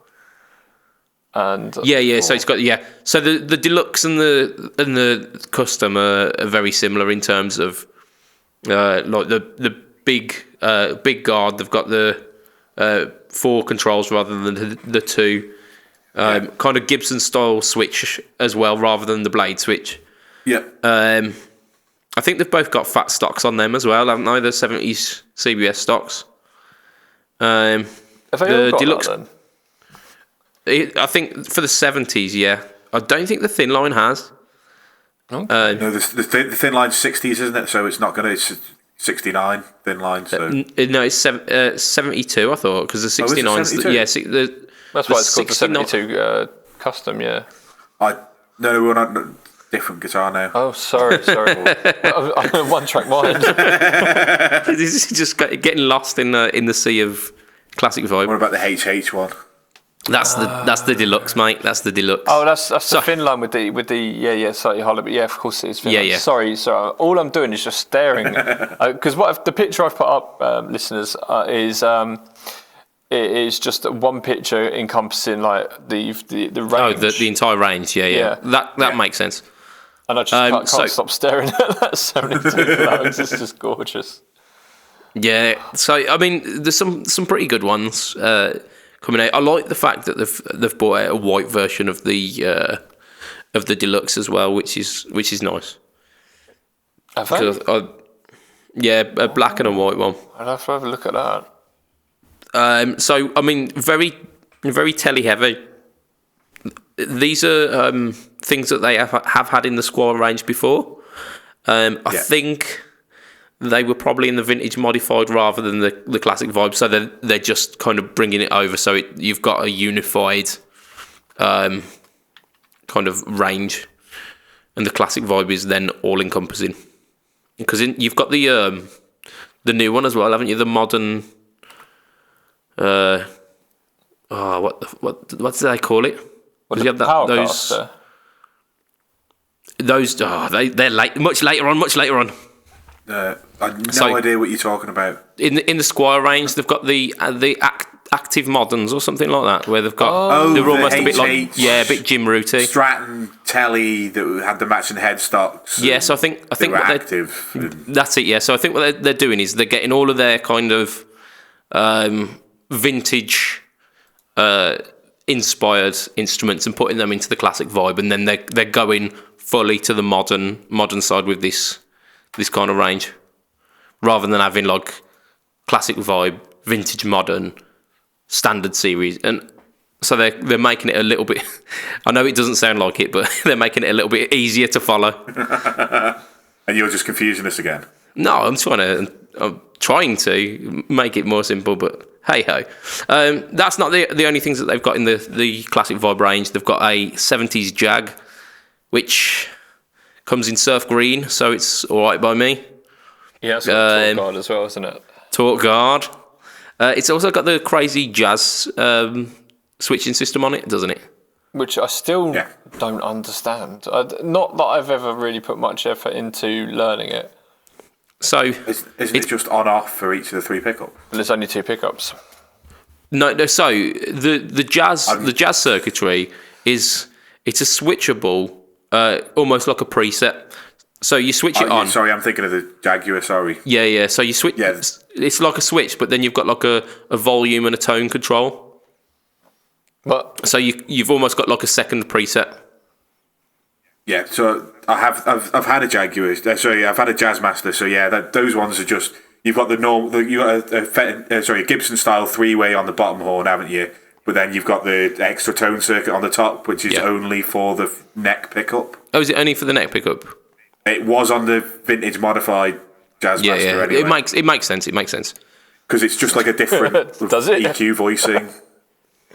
S2: And
S1: So it's got So the deluxe and the custom are very similar in terms of like the big guard. They've got the 4 controls rather than the 2. Kind of Gibson style switch as well rather than the blade switch.
S3: Yeah.
S1: I think they've both got fat stocks on them as well, haven't they? The 70s CBS stocks.
S2: Have they all got
S1: deluxe,
S2: that then?
S1: I think for the 70s, yeah. I don't think the thin line has.
S2: Okay.
S3: No, the thin line's 60s, isn't it? So it's not going to... It's 69 thin line. So
S1: no, it's 72, I thought, because the 69's...
S2: That's why it's called the 72 Custom, yeah.
S3: No, we're not... Different guitar now.
S2: Oh, sorry. I'm one track mind.
S1: This is just getting lost in the sea of classic vibe.
S3: What about the HH one?
S1: That's the deluxe, mate. That's the deluxe.
S2: Oh, that's the thin line with the slightly hollow, but yeah, of course it is. Thin line.
S1: Yeah.
S2: Sorry. All I'm doing is just staring because the picture I've put up, listeners, is. It is just one picture encompassing like the range.
S1: Oh, the entire range. Yeah. That makes sense.
S2: And I just can't stop staring at that 72 clouds. It's just gorgeous.
S1: Yeah. So I mean, there's some pretty good ones coming out. I like the fact that they've brought out a white version of the deluxe as well, which is nice.
S2: Have they?
S1: A black and a white one.
S2: I'll have to have a look at that.
S1: So I mean, very very telly heavy. These are things that they have had in the Squier range before. I think they were probably in the vintage modified rather than the classic vibe. So they're just kind of bringing it over. So you've got a unified kind of range, and the classic vibe is then all encompassing. Because you've got the new one as well, haven't you? The modern. What do they call it?
S2: What, the Powercaster?
S1: They're late, much later on.
S3: I have no idea what you're talking about.
S1: In the Squier range, they've got the active moderns or something like that, where they've got they're almost a bit like a bit Jim Rooty.
S3: Stratton Telly that had the matching headstocks.
S1: Yeah, so I think
S3: what active.
S1: That's it. Yeah, so I think what they're doing is they're getting all of their kind of vintage inspired instruments and putting them into the classic vibe, and then they're going fully to the modern side with this kind of range, rather than having like classic vibe vintage, modern, standard series, and so they're making it a little bit. I know it doesn't sound like it, but they're making it a little bit easier to follow.
S3: And you're just confusing us again.
S1: No, I'm trying to make it more simple, but hey ho. That's not the only things that they've got in the classic Vibe range. They've got a 70s Jag, which comes in surf green, so it's all right by me.
S2: Yeah, it's got a guard as well, isn't it?
S1: Torque guard. It's also got the crazy jazz switching system on it, doesn't it?
S2: Which I still don't understand. Not that I've ever really put much effort into learning it.
S1: So
S3: isn't it just on off for each of the 3 pickups?
S2: There's only 2 pickups.
S1: No. So the jazz circuitry it's a switchable, almost like a preset. So you switch it on.
S3: Sorry, I'm thinking of the Jaguar. Sorry.
S1: Yeah. So you switch.
S3: Yeah.
S1: It's like a switch, but then you've got like a volume and a tone control.
S2: But
S1: So you've almost got like a second preset.
S3: Yeah, so I've had a Jaguar. Sorry, I've had a Jazzmaster. So yeah, those ones are just you've got the normal. You got a Gibson style 3-way on the bottom horn, haven't you? But then you've got the extra tone circuit on the top, which is only for the neck pickup.
S1: Oh, is it only for the neck pickup?
S3: It was on the vintage modified Jazzmaster anyway.
S1: It makes sense. It makes sense.
S3: Because it's just like a different
S2: Does it?
S3: EQ voicing.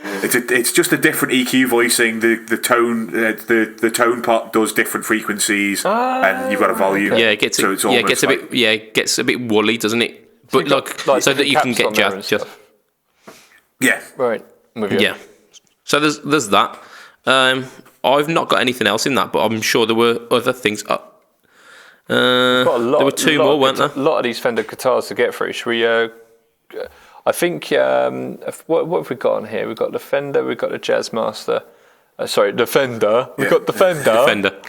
S3: It's just a different EQ voicing. The tone the tone pot does different frequencies, and you've got a volume.
S1: Yeah, it gets it gets a bit woolly, doesn't it? But like so that you can get jazz.
S3: Yeah.
S2: Right. I'm with you.
S1: Yeah. So there's that. I've not got anything else in that, but I'm sure there were other things. There were 2 more, weren't there?
S2: A lot of these Fender guitars to get through. Should we? I think. What have we got on here? We've got the Fender. We've got the Jazzmaster. Sorry, the Fender. We've got the Fender.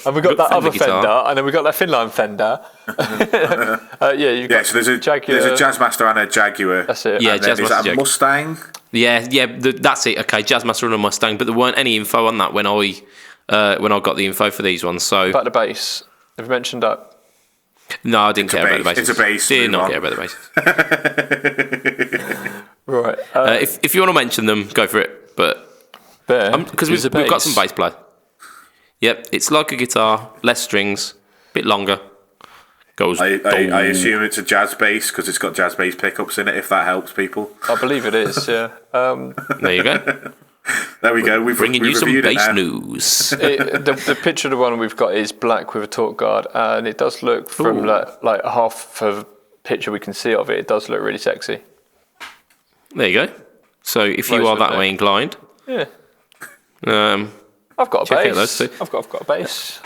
S2: And we've got that other
S1: guitar.
S2: Fender. And then we've got that Finland Fender.
S3: So there's a Jazzmaster and a Jaguar.
S2: That's it.
S1: Yeah,
S3: And then is that a Mustang?
S1: Yeah, that's it. Okay, Jazzmaster and a Mustang, but there weren't any info on that when I got the info for these ones. So
S2: About the bass. Have you mentioned that?
S1: no, I didn't care about the bass.
S3: It's a bass.
S1: Did not care about the bass.
S2: Right.
S1: If you want to mention them, go for it. But because we've got some bass play. Yep, it's like a guitar, less strings, bit longer. Goes.
S3: I assume it's a jazz bass because it's got jazz bass pickups in it. If that helps people.
S2: I believe it is. Yeah.
S1: There you go.
S3: There we go. We've
S1: Bringing you some
S3: reviewed
S1: bass
S3: it
S1: news.
S2: The picture of the one we've got is black with a torque guard, and it does look from like half of the picture we can see of it. It does look really sexy.
S1: There you go. So if you are that way inclined,
S2: Yeah.
S1: I've
S2: got a
S1: check
S2: bass.
S1: out those 2.
S2: I've got a bass.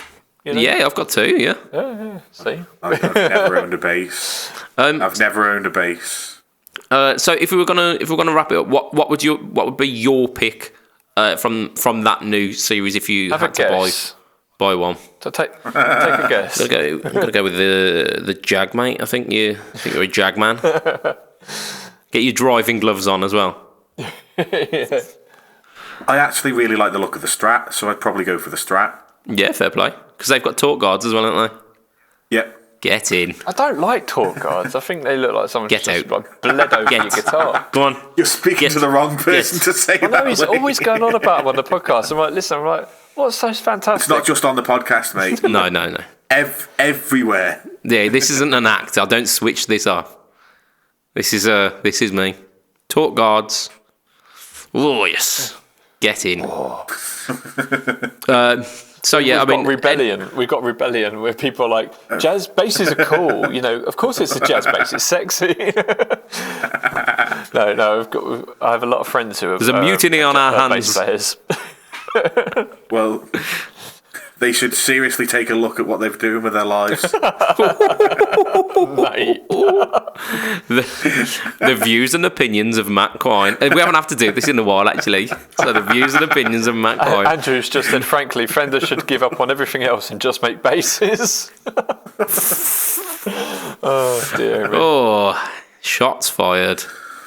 S2: You know?
S1: Yeah, I've got 2. Yeah.
S2: Yeah. See.
S3: I've never owned a bass. I've never owned a bass.
S1: So if we were gonna wrap it up, what would be your pick from that new series if you
S2: Have
S1: had
S2: a
S1: to
S2: guess.
S1: buy one?
S2: So take a guess.
S1: I'm gonna go with the Jag, mate. I think you're a Jag man. Get your driving gloves on as well.
S2: Yeah.
S3: I actually really like the look of the Strat, so I'd probably go for the Strat.
S1: Yeah, fair play. Because they've got torque guards as well, haven't they?
S3: Yep.
S1: Get in.
S2: I don't like torque guards. I think they look like someone
S1: Get
S2: just
S1: out.
S2: like bled over your guitar.
S1: Go on.
S3: You're speaking to the wrong person to say
S2: I
S3: that.
S2: know he's always going on about them on the podcast. I'm like, listen, what's so fantastic?
S3: It's not just on the podcast, mate.
S1: No.
S3: Everywhere.
S1: Yeah, this isn't an act. I don't switch this off. This is me. Torque guards. Oh yes. Get in. So yeah,
S2: We've got rebellion where people are like, jazz basses are cool. You know, of course it's a jazz bass. It's sexy. No. I have a lot of friends who have.
S1: There's a mutiny on our hands.
S2: Bass players.
S3: Well, they should seriously take a look at what they're doing with their lives.
S2: Mate.
S1: The views and opinions of Matt Quine. We haven't have to do this in a while, actually. So the views and opinions of Matt Quine.
S2: Andrew's just said, frankly, Fender should give up on everything else and just make basses. Oh dear me.
S1: Oh, shots fired.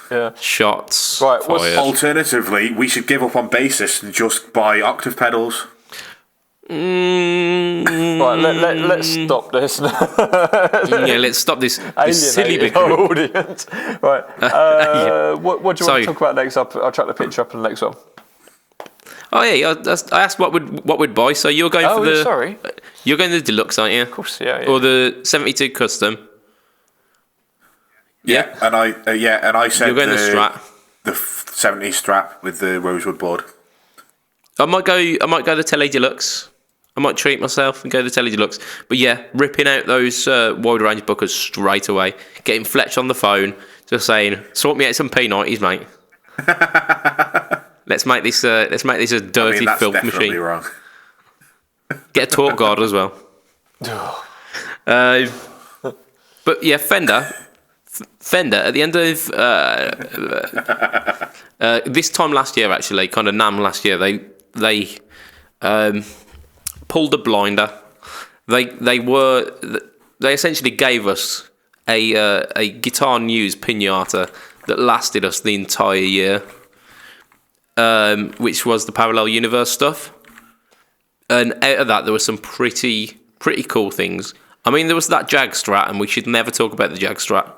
S2: Yeah.
S1: Shots
S2: Right,
S1: fired.
S3: Alternatively, we should give up on bassists and just buy octave pedals.
S2: Right, let's stop this.
S1: Yeah, let's stop this silly
S2: Alienating
S1: bickering.
S2: our audience. Right. What do you want to talk about next? I'll chuck the picture up on the next one.
S1: Oh yeah, I asked what would buy. So you're going for the.
S2: Sorry.
S1: You're going the deluxe, aren't you?
S2: Of course, yeah.
S1: Or the 72 custom.
S3: Yeah, and I said
S1: you're going the Strat.
S3: The 70 Strat with the rosewood board.
S1: I might go the Tele Deluxe. I might treat myself and go the Tele Deluxe. But yeah, ripping out those wide range buckers straight away. Getting Fletch on the phone, just saying, sort me out some P90s, mate. Let's make this a dirty
S3: that's
S1: filth
S3: definitely
S1: machine.
S3: Wrong.
S1: Get a torque guard as well. But yeah, Fender. At the end of this time last year, actually, kind of NAMM last year, they pulled a blinder. They essentially gave us a guitar news pinata that lasted us the entire year, which was the Parallel Universe stuff. And out of that, there were some pretty cool things. I mean, there was that Jag Strat, and we should never talk about the Jag Strat.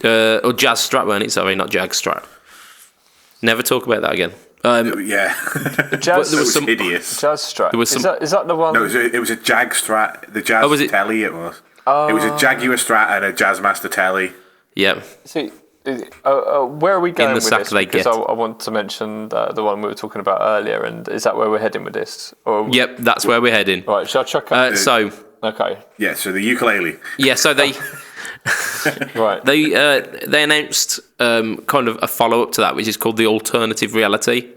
S1: Or Jazz Strat, weren't it? Sorry, not Jag Strat. Never talk about that again.
S3: Yeah.
S2: The Jazz,
S3: There was some hideous.
S2: Jazz Strat.
S1: There was some,
S2: is that the one?
S3: No, it was a Jag Strat. The Jazz
S1: was it?
S3: Telly it was. It was a Jaguar Strat and a Jazzmaster Telly.
S1: yeah.
S2: See, where are we going with
S1: sack
S2: this?
S1: they
S2: Because
S1: get.
S2: I want to mention the one we were talking about earlier, and is that where we're heading with this? Or,
S1: Yep, that's where we're heading.
S2: Right, shall I chuck up? Okay.
S3: Yeah, so the ukulele.
S1: Yeah, so they
S2: Right.
S1: they announced kind of a follow up to that, which is called the alternative reality,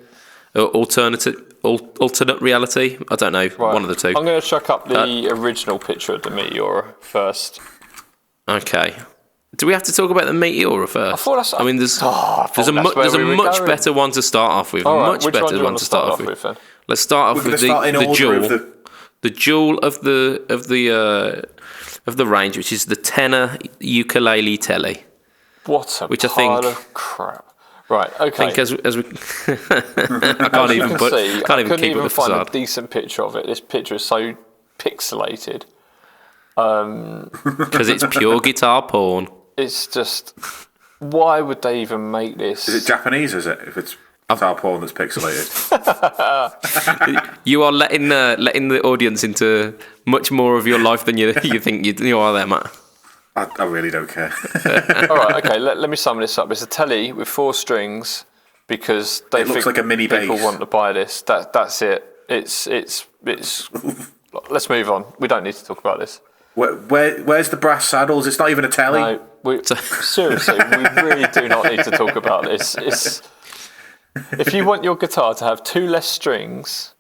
S1: or alternate reality. I don't know, one of the two.
S2: I'm going to chuck up the original picture of the Meteor first.
S1: Okay. Do we have to talk about the Meteora first?
S2: I thought that's.
S1: I mean, there's
S2: that's
S1: a
S2: where
S1: much
S2: we were going.
S1: better one to start off with.
S2: All right,
S1: Much
S2: which
S1: better
S2: one do you
S1: one
S2: want
S1: to start off
S2: with then?
S1: Let's start off
S3: We're
S1: with
S3: going to start in
S1: the
S3: order
S1: jewel. The jewel of the range, which is the tenor ukulele telly.
S2: What a
S1: Which I
S2: pile
S1: think-
S2: of crap. Right, okay.
S1: I think as we, I can't even
S2: I couldn't
S1: keep
S2: even
S1: up the
S2: find a
S1: facade
S2: decent picture of it. This picture is so pixelated.
S1: because it's pure guitar porn.
S2: It's just, why would they even make this?
S3: Is it Japanese, is it? If it's guitar porn that's pixelated.
S1: You are letting the audience into much more of your life than you think you are there, Matt.
S3: I really don't care.
S2: All right, okay. Let me sum this up. It's a telly with 4 strings because they
S3: It looks
S2: think
S3: like a mini
S2: people
S3: bass.
S2: want to buy this. That's it. It's. Let's move on. We don't need to talk about this.
S3: Where's the brass saddles? It's not even a telly.
S2: No, seriously, we really do not need to talk about this. If you want your guitar to have 2 less strings,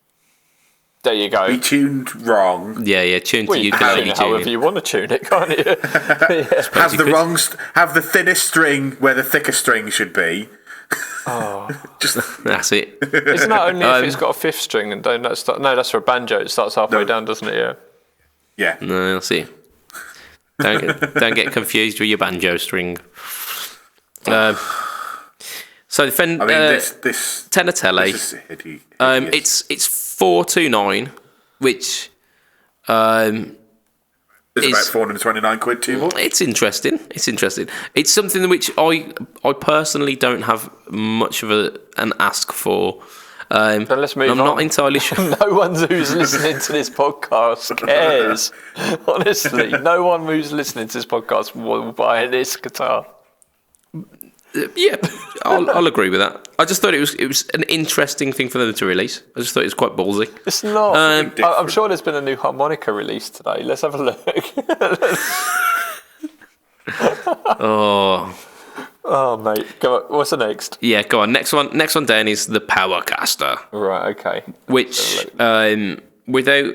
S2: there you go.
S3: Be tuned wrong.
S1: Yeah, tuned to
S2: Well, you can tune
S1: ukulele
S2: it however
S1: tuning.
S2: you want to tune it, can't you?
S3: Have the wrong. Have the thinnest string where the thicker string should be.
S1: That's it.
S2: Isn't that only if it's got a 5th string and don't that's for a banjo. It starts halfway down, doesn't it? Yeah.
S3: Yeah.
S1: No, that's it. Don't get confused with your banjo string. So the Fender,
S3: I mean, this
S1: tenor telly.
S3: This is hideous.
S1: It's 429, which
S3: It's about 429 quid too much.
S1: it's interesting. It's something which I personally don't have much of an ask for.
S2: Then let's move
S1: I'm
S2: on.
S1: not entirely sure.
S2: No one who's listening to this podcast cares. Honestly, no one who's listening to this podcast will buy this guitar.
S1: Yeah, I'll agree with that. I just thought it was an interesting thing for them to release. I just thought it was quite ballsy.
S2: It's not.
S3: different.
S2: I'm sure there's been a new harmonica released today. Let's have a look. Oh, mate. Go on. What's the next?
S1: Yeah, go on. Next one down is the Powercaster,
S2: Right, okay.
S1: which without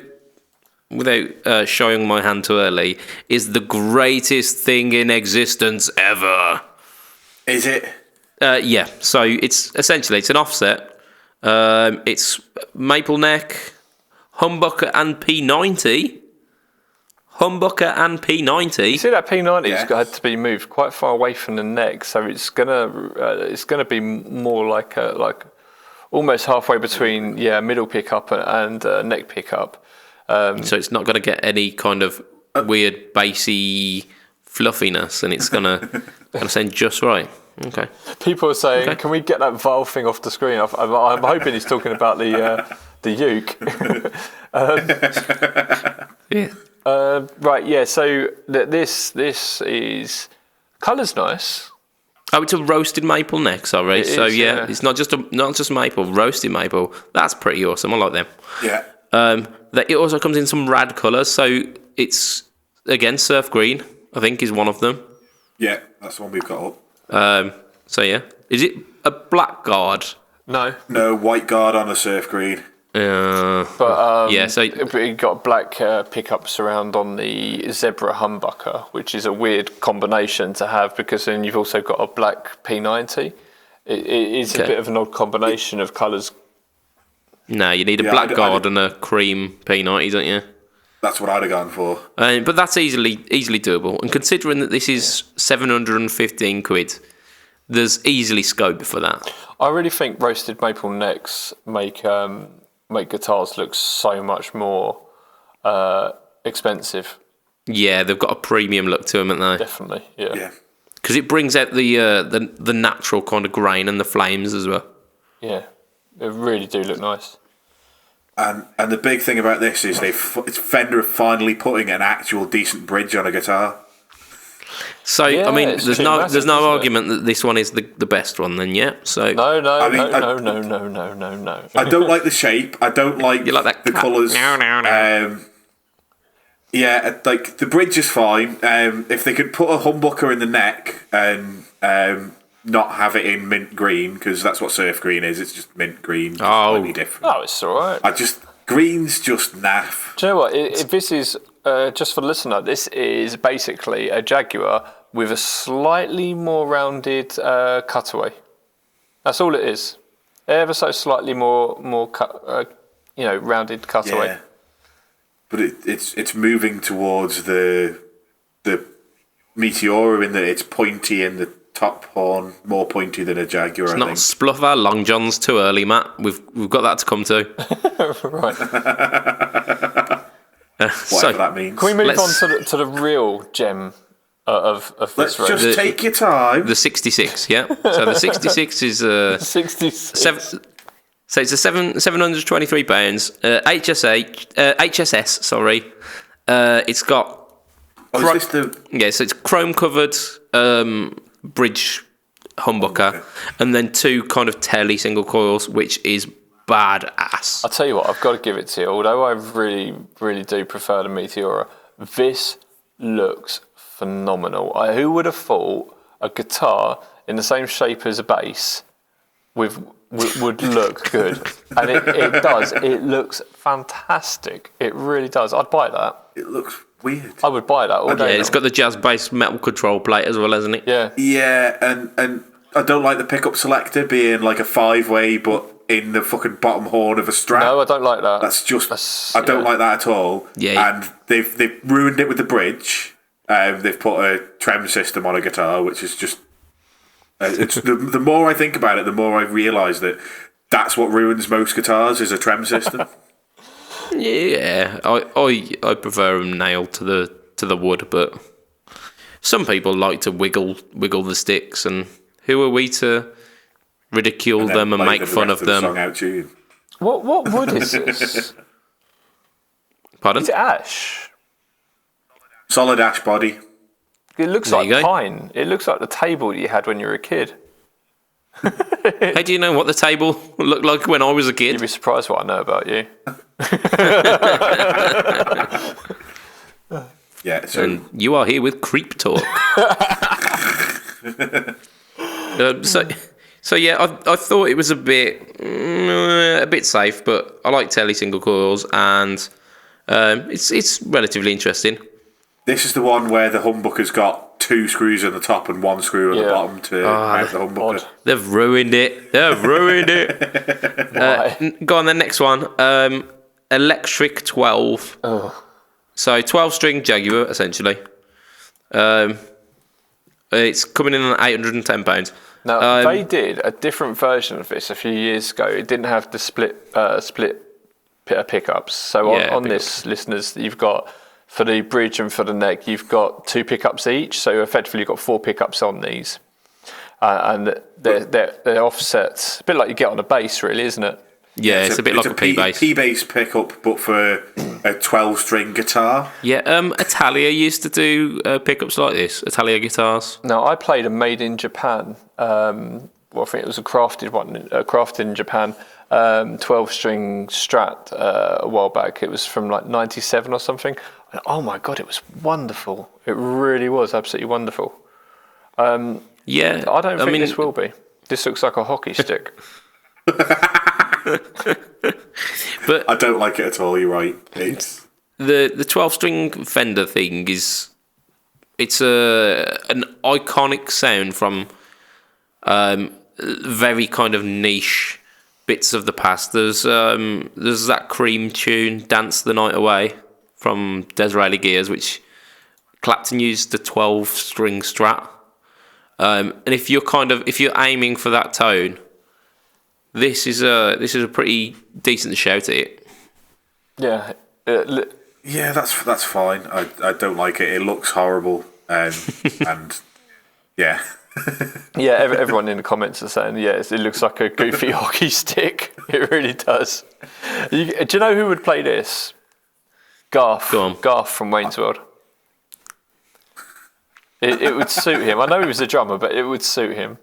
S1: showing my hand too early, is the greatest thing in existence ever.
S3: Is it?
S1: Yeah, so it's an offset. It's maple neck, humbucker and P90.
S2: You see that P90's
S3: Yeah.
S2: had to be moved quite far away from the neck, so it's gonna be more like almost halfway between middle pickup and neck pickup.
S1: So it's not going to get any kind of weird bassy fluffiness, and it's gonna sound just right. Okay.
S2: People are saying, "Can we get that valve thing off the screen?" I'm hoping he's talking about the uke.
S1: Yeah.
S2: Right. Yeah. So this is colour's nice.
S1: Oh, it's a roasted maple neck. Sorry.
S2: It
S1: So
S2: is,
S1: yeah, it's not just maple, roasted maple. That's pretty awesome. I like them.
S3: Yeah.
S1: It also comes in some rad colours. So it's again surf green. I think is one of them.
S3: Yeah, that's the one we've got up.
S1: So yeah, is it a black guard?
S2: No.
S3: No, white guard on a surf green.
S2: But
S1: yeah, so
S2: it got black pickups around on the zebra humbucker, which is a weird combination to have because then you've also got a black P90. It is a bit of an odd combination of colours.
S1: no, you need a black guard and a cream P90, don't you?
S3: That's what I'd have gone for.
S1: But that's easily doable. And considering that this is 715 quid, there's easily scope for that.
S2: I really think roasted maple necks make guitars look so much more expensive.
S1: Yeah, they've got a premium look to them, haven't they?
S2: Definitely, yeah.
S1: Because it brings out the natural kind of grain and the flames as well.
S2: Yeah, they really do look nice.
S3: And the big thing about this is it's Fender finally putting an actual decent bridge on a guitar.
S1: So
S2: Yeah,
S1: I mean,
S2: it's
S1: there's
S2: too
S1: no
S2: massive,
S1: argument that this one is the best one. Then yeah. So
S2: No.
S3: I don't like the shape. I don't like,
S1: You like that
S3: the
S1: cut?
S3: colours.
S1: No.
S3: Yeah, like the bridge is fine. If they could put a humbucker in the neck and not have it in mint green, because that's what surf green is. It's just mint green. Just slightly different.
S2: Oh, it's all right.
S3: Green's just naff.
S2: Do you know what? If this is just for the listener, this is basically a Jaguar with a slightly more rounded cutaway. That's all it is. Ever so slightly more rounded cutaway.
S3: Yeah. But it's moving towards the Meteora in that it's pointy in the top horn, more pointy than a Jaguar.
S1: It's not spluff our long johns too early, Matt. We've got that to come to.
S2: Right.
S3: Whatever that means.
S2: Can we move on to the real gem of
S3: Let's
S2: this range?
S3: just take your time.
S1: The 66, yeah. So the 66 is
S2: 66.
S1: So it's a 723 pounds HSS. Sorry, it's got.
S3: Is this the?
S1: So it's chrome covered bridge humbucker, and then two kind of telly single coils, which is badass.
S2: I'll tell you what, I've got to give it to you. Although I really, really do prefer the Meteora, this looks phenomenal. Who would have thought a guitar in the same shape as a bass would look good? And it does. It looks fantastic. It really does. I'd buy that.
S3: It looks weird.
S2: I would buy that all day.
S1: Yeah, it's got the jazz bass metal control plate as well, hasn't it?
S2: Yeah.
S3: Yeah, and I don't like the pickup selector being like a 5-way, but in the fucking bottom horn of a Strat.
S2: No, I don't like that.
S3: I don't like that at all.
S1: Yeah.
S3: And they've ruined it with the bridge. They've put a trem system on a guitar, which is just. It's the more I think about it, the more I realise that that's what ruins most guitars is a trem system.
S1: Yeah, I prefer them nailed to the wood, but some people like to wiggle the sticks, and who are we to ridicule them and make fun of them?
S3: Song out tune.
S2: What wood is this?
S1: Pardon?
S2: Is it ash?
S3: Solid ash body.
S2: It looks
S1: There
S2: like
S1: you go.
S2: pine. It looks like the table you had when you were a kid.
S1: How do you know what the table looked like when I was a
S2: You'd
S1: kid?
S2: be surprised what I know about you.
S3: Yeah, so
S1: And you are here with Creep Talk. So yeah, I thought it was a bit safe, but I like telly single coils, and it's relatively interesting.
S3: this is the one where the humbucker's got 2 screws on the top and 1 screw on the bottom to mount the humbucker.
S2: Odd.
S1: They've ruined it. Go on the next one. Electric 12.
S2: Oh.
S1: So 12-string Jaguar, essentially. It's coming in at £810.
S2: Now, they did a different version of this a few years ago. It didn't have the split pickups. So on this, listeners, you've got for the bridge and for the neck, you've got 2 pickups each. So effectively, you've got 4 pickups on these, and they're offset, a bit like you get on a bass, really, isn't it?
S1: Yeah, it's a bit like a P-bass.
S3: P-bass pickup, but for a 12-string guitar.
S1: Yeah, Italia used to do pickups like this, Italia guitars.
S2: Now, I played a made in Japan. Well, I think it was a crafted in Japan, 12-string Strat a while back. It was from like 97 or something. And, oh my God, it was wonderful. It really was absolutely wonderful.
S1: Yeah.
S2: I don't think this will be. This looks like a hockey stick.
S1: But
S3: I don't like it at all, you're right. It's
S1: the 12-string Fender thing it's an iconic sound from very kind of niche bits of the past. There's that Cream tune, Dance the Night Away, from Disraeli Gears, which Clapton used the 12-string Strat. And if you're aiming for that tone, this is a pretty decent shout at it.
S2: Yeah.
S3: yeah, that's fine. I don't like it. It looks horrible, and yeah.
S2: Yeah, everyone in the comments are saying, yes, it looks like a goofy hockey stick. It really does. Do you know who would play this? Garth.
S1: Go on.
S2: Garth from Wayne's World. It would suit him. I know he was a drummer, but it would suit him.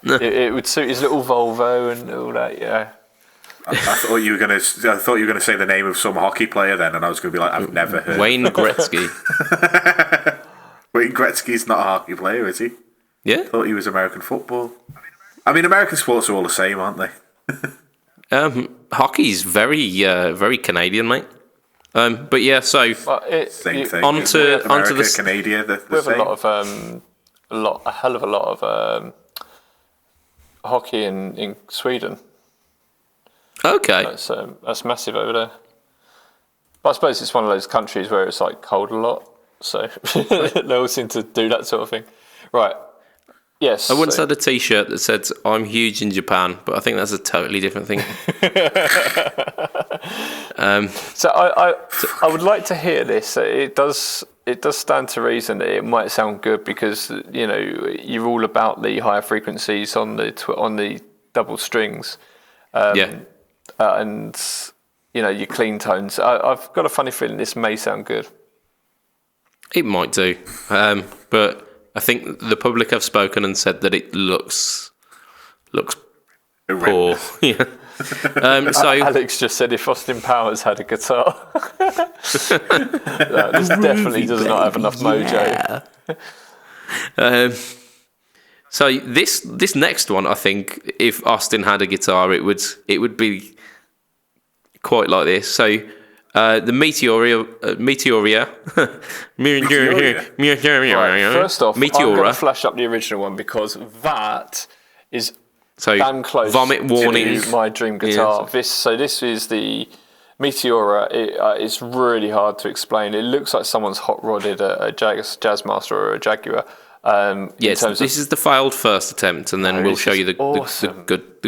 S2: It would suit his little Volvo and all that, yeah.
S3: I thought you were gonna say the name of some hockey player then, and I was gonna be like, I've never heard.
S1: Wayne Gretzky.
S3: Wayne Gretzky's not a hockey player, is he?
S1: Yeah.
S3: I thought he was American football. I mean, American sports are all the same, aren't they?
S1: Hockey's very Canadian, mate. But yeah, so
S3: Same thing.
S1: onto the
S3: Canada. The
S2: we have
S3: same.
S2: a hell of a lot of hockey in Sweden.
S1: okay.
S2: That's massive over there. But I suppose it's one of those countries where it's like cold a lot, so they all seem to do that sort of thing. Right. Yes.
S1: I once had a T-shirt that said "I'm huge in Japan," but I think that's a totally different thing.
S2: So I would like to hear this. It does stand to reason that it might sound good because you're all about the higher frequencies on the double strings, and your clean tones. I've got a funny feeling this may sound good.
S1: It might do, but I think the public have spoken and said that it looks poor. Yeah. So
S2: Alex just said if Austin Powers had a guitar, no, this definitely does not have enough mojo.
S1: So this next one, I think, if Austin had a guitar, it would be quite like this. So the Meteoria.
S2: Right, first off, I'm
S1: Meteora.
S2: going to flash up the original one because that is
S1: So
S2: damn close
S1: vomit warning.
S2: to my dream guitar.
S1: Yeah.
S2: This is the Meteora. It's really hard to explain. It looks like someone's hot rodded a Jazzmaster or a Jaguar.
S1: Yes, this is the failed first attempt, and then we'll show you the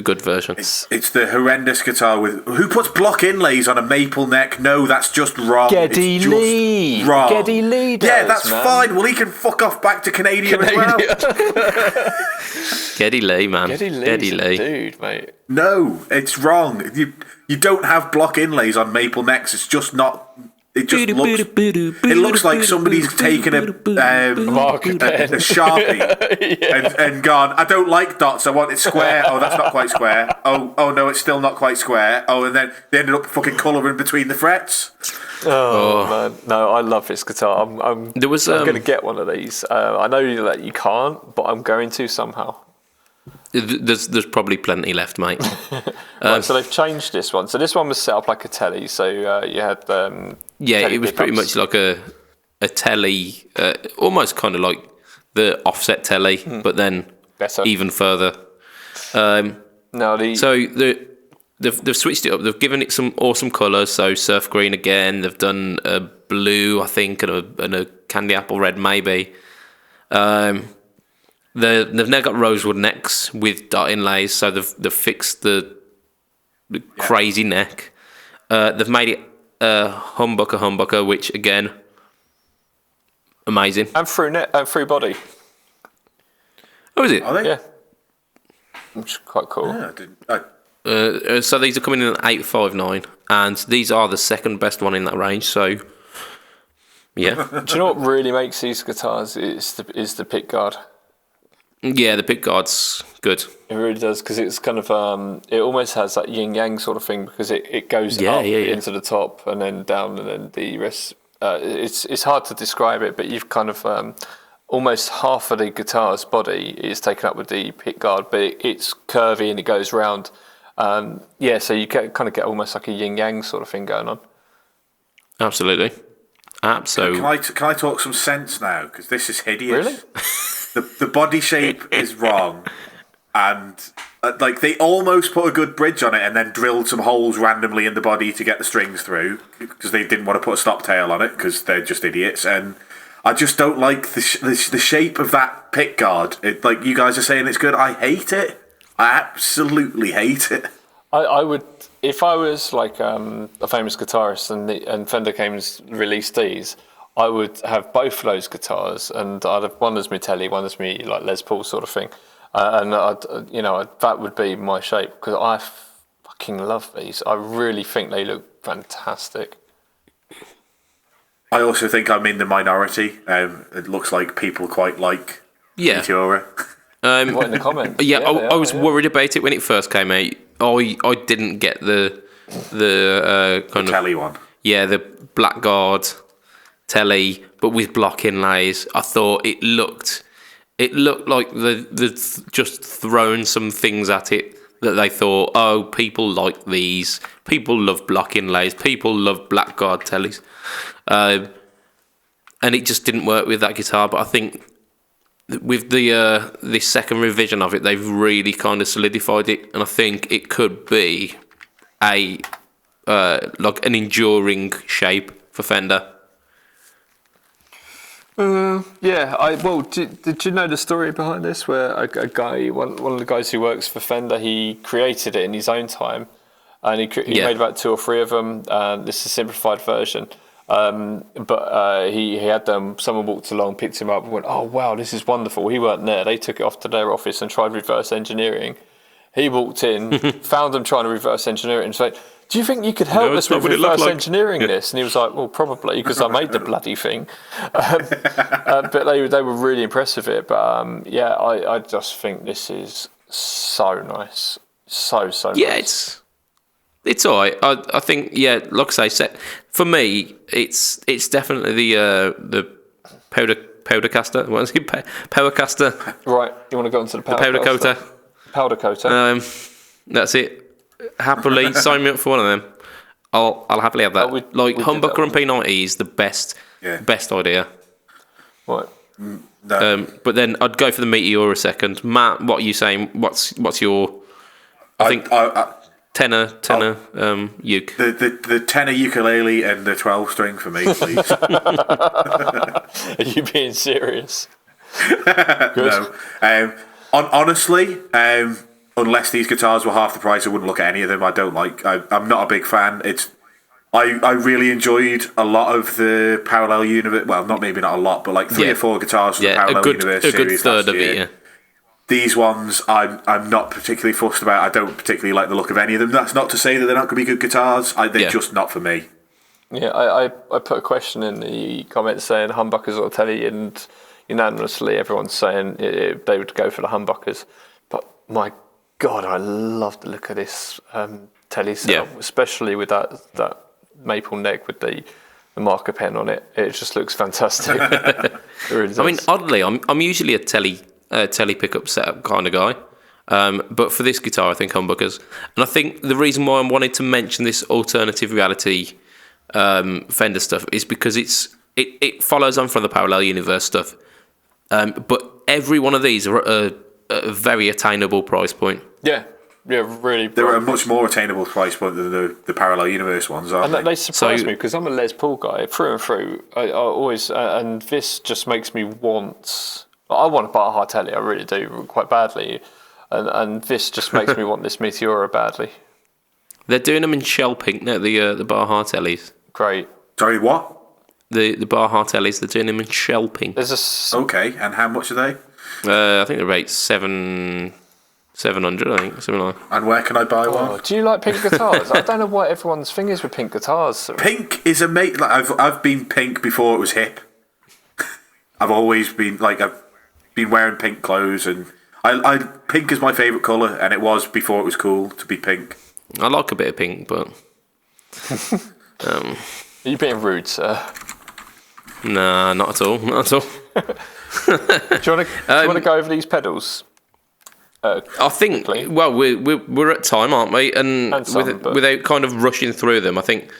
S1: good version.
S3: It's the horrendous guitar with who puts block inlays on a maple neck. No, that's just wrong.
S2: Geddy
S3: it's
S2: Lee.
S3: Just wrong.
S2: Geddy Lee does,
S3: yeah, that's
S2: man.
S3: fine. Well, he can fuck off back to Canada as well.
S1: Geddy Lee, man.
S2: Geddy Lee, dude, mate.
S3: No, it's wrong. You don't have block inlays on maple necks. It's just not. It just looks like somebody's taken a Sharpie and gone, I don't like dots, I want it square. Oh, that's not quite square. Oh no, it's still not quite square. Oh, and then they ended up fucking colouring between the frets.
S2: Oh man, no, I love this guitar. I'm going to get one of these. I know that you can't, but I'm going to somehow.
S1: There's probably plenty left, mate.
S2: Right, so they've changed this one. So this one was set up like a telly. So you had
S1: it was pretty much like a telly, almost kind of like the offset telly, but then
S2: better,
S1: even further. They've switched it up. They've given it some awesome colours. So surf green again. They've done a blue, I think, and a candy apple red maybe. They've now got rosewood necks with dot inlays, so they've fixed the crazy neck. They've made it a humbucker, which again, amazing.
S2: And through body.
S1: Oh, is it?
S3: Are they?
S2: Yeah. Which is quite cool.
S3: Yeah, I didn't.
S1: So these are coming in at 859, and these are the second best one in that range. So, yeah,
S2: Do you know what really makes these guitars is the pick guard.
S1: yeah, the pick guard's good.
S2: It really does, because it's kind of it almost has that yin yang sort of thing, because it goes up into the top and then down, and then the rest. It's hard to describe it, but you've kind of almost half of the guitar's body is taken up with the pick guard, but it's curvy and it goes round. So you kind of get almost like a yin yang sort of thing going on.
S1: Absolutely.
S3: Can I talk some sense now? Because this is hideous.
S2: Really?
S3: The body shape is wrong, and like they almost put a good bridge on it and then drilled some holes randomly in the body to get the strings through because they didn't want to put a stop tail on it because they're just idiots. And I just don't like the shape of that pick guard. Like you guys are saying it's good. I hate it. I absolutely hate it.
S2: I would, if I was like a famous guitarist and Fender came and released these, I would have both of those guitars, and I'd have one as me Telly, one as me like Les Paul sort of thing, and that would be my shape, because I fucking love these. I really think they look fantastic.
S3: I also think I'm in the minority. It looks like people quite like Meteora.
S2: What in the comments?
S1: Yeah, I was worried about it when it first came out. I didn't get the kind of
S3: Telly one.
S1: Yeah, the blackguard telly, but with block inlays. I thought it looked like the just thrown some things at it that they thought, oh, people like these. People love block inlays. People love blackguard tellies. And it just didn't work with that guitar. But I think with this second revision of it, they've really kind of solidified it, and I think it could be like an enduring shape for Fender.
S2: Did you know the story behind this? Where a guy, one of the guys who works for Fender, he created it in his own time, and he made about 2 or 3 of them. This is a simplified version. He had them. Someone walked along, picked him up, and went, "Oh wow, this is wonderful." He weren't there. They took it off to their office and tried reverse engineering. He walked in, found them trying to reverse engineer it, and said, "Do you think you could help us with reverse engineering this?" And he was like, "Well, probably, because I made the bloody thing." But they were really impressed with it. But I just think this is so nice, so nice.
S1: Yeah, it's all right. I think, like I say, for me, it's definitely the powdercaster. What is it? Powercaster.
S2: Right, you want to go into the
S1: powder coater?
S2: Powder coater.
S1: That's it. Happily sign me up for one of them. I'll happily have that. Humbucker and P90 is the best idea.
S2: What?
S3: No.
S1: But then I'd go for the Meteora second. Matt, what are you saying? What's your? I think tenor uke.
S3: The tenor ukulele and the 12-string for me, please.
S2: Are you being serious?
S3: No. Honestly, unless these guitars were half the price, I wouldn't look at any of them. I'm not a big fan. I really enjoyed a lot of the Parallel Universe. Well, not a lot, but like 3 or 4 guitars from the Parallel Universe series.
S1: A good third of it, yeah.
S3: These ones, I'm not particularly fussed about. I don't particularly like the look of any of them. That's not to say that they're not going to be good guitars. They're just not for me.
S2: Yeah, I put a question in the comments saying humbuckers or telly, and unanimously everyone's saying they would go for the humbuckers. But my God, I love the look of this telly setup, especially with that maple neck with the marker pen on it. It just looks fantastic. It really does.
S1: I mean, oddly, I'm usually a telly pickup setup kind of guy, but for this guitar, I think humbuckers. And I think the reason why I wanted to mention this alternative reality Fender stuff is because it follows on from the Parallel Universe stuff, but every one of these are at a very attainable price point.
S2: Yeah, really.
S3: They're at a much more attainable price point than the Parallel Universe ones, aren't they?
S2: And they surprise me, because I'm a Les Paul guy through and through. I always, and this just makes me want. I want to buy a hard telly, I really do, quite badly, and this just makes me want this Meteora badly.
S1: They're doing them in shell pink now. The Baja Tellies.
S2: Great.
S3: Sorry, what?
S1: The Baja Tellies. They're doing them in shell pink.
S2: There's a
S3: Okay, and how much are they?
S1: I think they're about 700. I think something like that.
S3: And where can I buy one?
S2: do you like pink guitars? I don't know what everyone's thing is with pink guitars.
S3: Pink is amazing. Like, I've been pink before it was hip. I've always been I've been wearing pink clothes, and I pink is my favourite colour, and it was before it was cool to be pink.
S1: I like a bit of pink, but
S2: Are you being rude, sir?
S1: nah, not at all. Not at all.
S2: Do you want to go over these pedals?
S1: I think. Well, we're at time, aren't we? And without kind of rushing through them, I think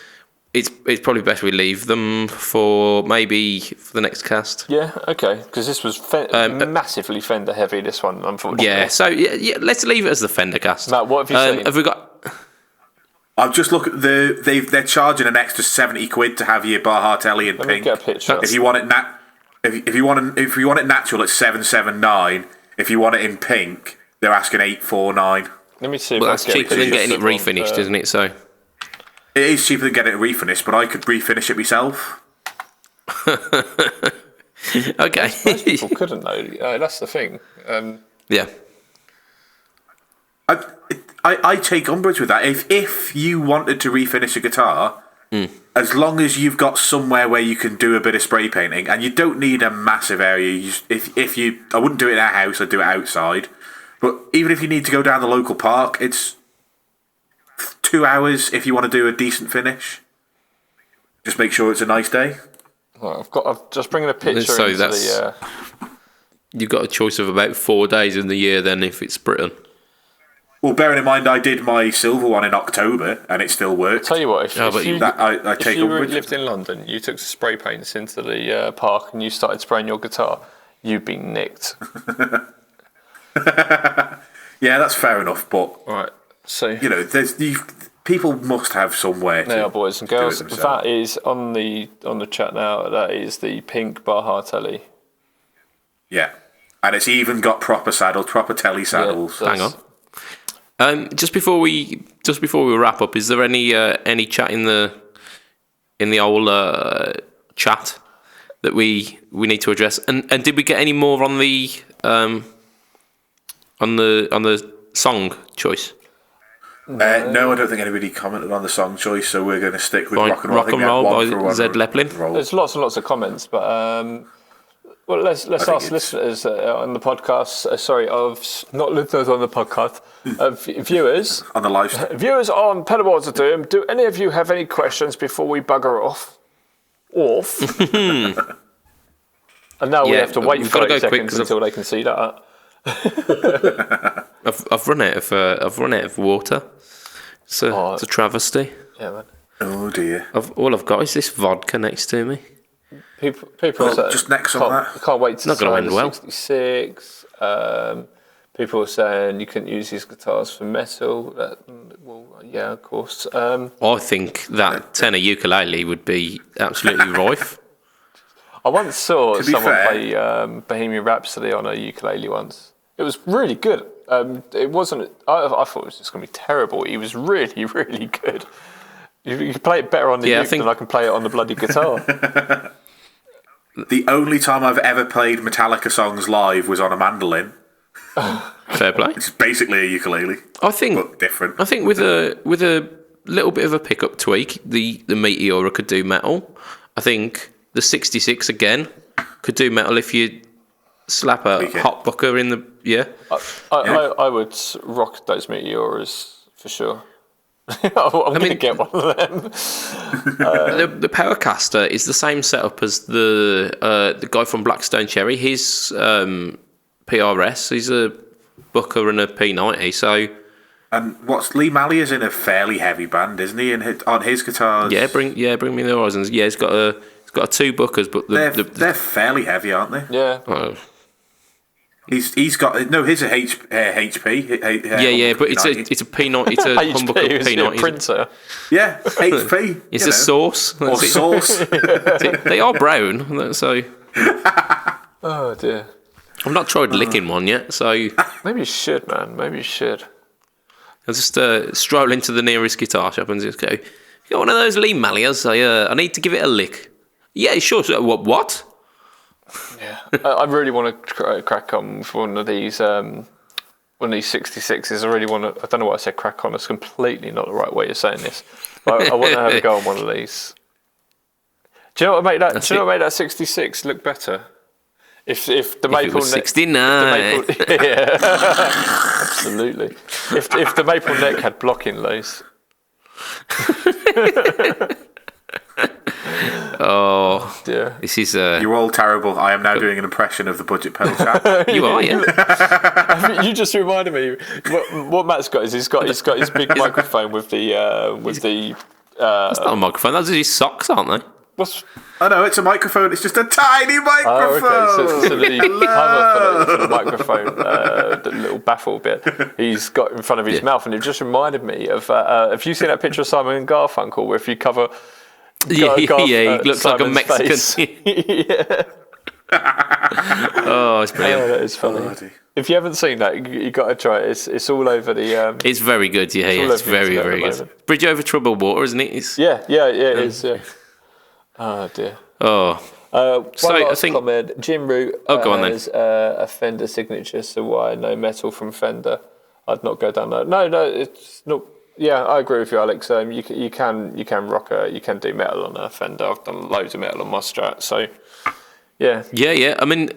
S1: it's probably best we leave them for maybe for the next cast.
S2: Yeah, okay. Because this was massively Fender heavy. This one, unfortunately.
S1: Yeah. So yeah, let's leave it as the Fender cast.
S2: Matt, what have you seen?
S1: Have we got?
S3: I've just looked at they're charging an extra £70 to have your Baja Telly in
S2: Let me
S3: pink.
S2: get a picture.
S3: If you want it if you want it natural, it's $779. If you want it in pink, they're asking $849.
S2: Let me see.
S1: Well, that's cheaper than getting it refinished, isn't it? So
S3: it is cheaper than getting it refinished, but I could refinish it myself.
S1: okay.
S2: Most people couldn't though. That's the thing.
S1: Yeah.
S3: I take umbrage with that. If you wanted to refinish a guitar, as long as you've got somewhere where you can do a bit of spray painting, and you don't need a massive area. I wouldn't do it in a house. I'd do it outside. But even if you need to go down the local park, it's 2 hours if you want to do a decent finish. Just make sure it's a nice day.
S2: Well, I'm just bringing a picture
S1: So
S2: into the.
S1: You've got a choice of about 4 days in the year then if it's Britain.
S3: Well, bearing in mind I did my silver one in October and it still worked.
S2: Tell you what, if you
S3: umbrage.
S2: lived in London, you took some spray paints into the park and you started spraying your guitar, you'd be nicked.
S3: Yeah, that's fair enough, but
S2: Right, so
S3: people must have somewhere to
S2: now, boys and girls,
S3: do it themselves.
S2: that is on the chat now. That is the pink Baja Telly.
S3: Yeah, and it's even got proper telly saddles.
S2: Yeah,
S1: Hang on. Just before we wrap up, is there any chat in the old chat that we need to address? And did we get any more on the song choice?
S3: No, I don't think anybody commented on the song choice, so we're going to stick with Rock and Roll.
S1: Rock and Roll by Zed Leppelin.
S2: There's lots and lots of comments, but well, let's ask listeners on the podcast. Of not listeners on the podcast, viewers
S3: on the live stream.
S2: Viewers on Pedalboards of Doom. Do any of you have any questions before we bugger off? And now we have to wait 30 seconds until they can see that.
S1: I've run out of water. It's a travesty.
S2: Yeah, man.
S3: Oh dear.
S1: All I've got is this vodka next to me.
S2: People say,
S3: just next on that.
S2: Can't wait to
S1: not going to end well.
S2: 66. People are saying you couldn't use these guitars for metal. Well, yeah, of course.
S1: I think that tenor ukulele would be absolutely rife.
S2: I once saw someone play Bohemian Rhapsody on a ukulele once. It was really good. It wasn't. I thought it was just going to be terrible. He was really, really good. You can play it better on the uke than I can play it on the bloody guitar.
S3: The only time I've ever played Metallica songs live was on a mandolin.
S1: Fair play.
S3: It's basically a ukulele. But different.
S1: I think with a little bit of a pickup tweak, the Meteora could do metal. I think the 66 again could do metal if you slap a hot bucker in the
S2: I would rock those Meteoras for sure. I'm going to get one of them.
S1: The Powercaster is the same setup as the guy from Blackstone Cherry. His PRS, he's a Booker and a P90. So,
S3: and Lee Mallier's in a fairly heavy band, isn't he? And on his guitars,
S1: bring me the Horizons. Yeah, he's got a 2 Bookers, but
S3: they're fairly heavy, aren't they?
S2: Yeah.
S1: Oh.
S3: He's got his a HP.
S1: But it's a P90. It's a humbucker P90
S2: printer.
S3: Yeah, HP.
S1: It's a Source.
S3: Or Source.
S1: They are brown, so.
S2: Oh dear.
S1: I've not tried licking one yet, so
S2: maybe you should, man. Maybe you should.
S1: I'll just stroll into the nearest guitar shop and just go, "You got one of those Lee Mallias? I need to give it a lick." Yeah, sure. So, what?
S2: Yeah, I really want to crack on with one of these 66s. I really want to. I don't know why I said crack on. It's completely not the right way of saying this. But I want to have a go on one of these. Do you know what made that? Do you know what made that 66 look better? If the maple neck,
S1: 69.
S2: yeah, absolutely. If the maple neck had blocking lace.
S1: Oh,
S2: dear.
S1: This is
S3: You're all terrible. I am now doing an impression of the Budget Pedal Chap.
S1: You are, yeah.
S2: You just reminded me. What Matt's got is he's got his big microphone with the
S1: That's not a microphone. Those are his socks, aren't they?
S2: What's?
S3: Oh no, it's a microphone. It's just a tiny microphone.
S2: Oh, okay. So the cover for the microphone, the little baffle bit, he's got in front of his mouth, and it just reminded me of. Have you seen that picture of Simon and Garfunkel, where if you cover?
S1: He looks
S2: Simon's
S1: like a Mexican.
S2: Yeah.
S1: Oh, it's brilliant.
S2: Oh, that is funny.
S3: Bloody.
S2: If you haven't seen that, you got to try it. It's all over the.
S1: It's very good, yeah. It's very, very good. Bridge over troubled water, isn't it?
S2: Yeah, it is. Yeah. Oh dear.
S1: Oh.
S2: One
S1: So, I
S2: last
S1: think-
S2: comment. Jim Root
S1: go on then.
S2: has a Fender signature, so why no metal from Fender? I'd not go down that. No, it's not. Yeah, I agree with you, Alex. You can rock you can do metal on a Fender. I've done loads of metal on my Strat, so yeah.
S1: Yeah. I mean,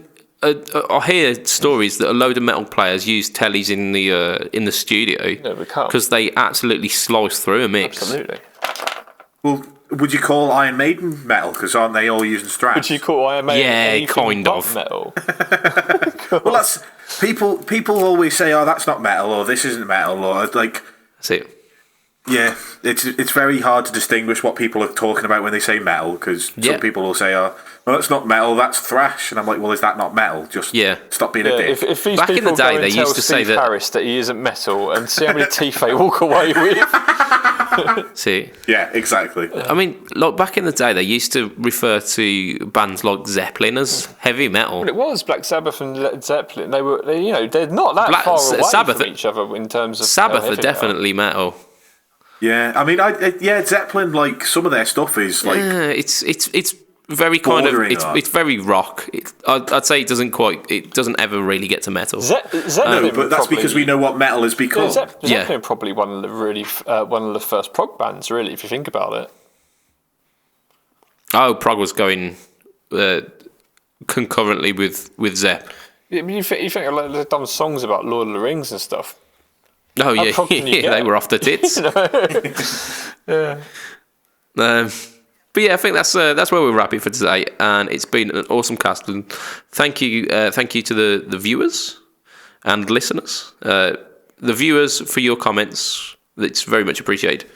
S1: I hear stories that a load of metal players use tellies in the studio
S2: we can't.
S1: because they absolutely slice through a mix.
S2: Absolutely.
S3: Well, would you call Iron Maiden metal? Because aren't they all using Strats?
S2: Would you call Iron Maiden anything
S1: kind
S2: but
S1: of.
S2: metal?
S3: Well, that's people always say, "Oh, that's not metal," or "This isn't metal," or like,
S1: That's it.
S3: yeah, it's very hard to distinguish what people are talking about when they say metal, because some people will say, "Oh, well, that's not metal, that's thrash," and I'm like, "Well, is that not metal? Just stop being a dick."
S2: If these
S1: Back in
S2: people
S1: the day,
S2: go and
S1: they
S2: tell
S1: used to say
S2: Steve
S1: that-
S2: Harris that he isn't metal, and see how many teeth they walk away with.
S1: See,
S3: Yeah, exactly.
S1: I mean, like back in the day, they used to refer to bands like Zeppelin as heavy metal.
S2: It was Black Sabbath and Led Zeppelin. They're not that far away
S1: Sabbath-
S2: from each other in terms of
S1: Sabbath
S2: heavy
S1: are definitely metal.
S3: Yeah, I mean, Zeppelin, like some of their stuff is like
S1: It's very kind of
S3: Bordering on.
S1: it's very rock. I'd say it doesn't ever really get to metal.
S2: Zeppelin,
S3: but that's because we know what metal has become.
S2: Zeppelin probably one of the first prog bands, really, if you think about it.
S1: Oh, prog was going concurrently with Zepp.
S2: I mean, you think like, they've done songs about Lord of the Rings and stuff.
S1: Oh yeah,
S2: prog can you get?
S1: they were off the tits.
S2: Yeah.
S1: But yeah, I think that's where we'll wrap it for today, and it's been an awesome cast. And thank you to the viewers and listeners. The viewers for your comments, it's very much appreciated.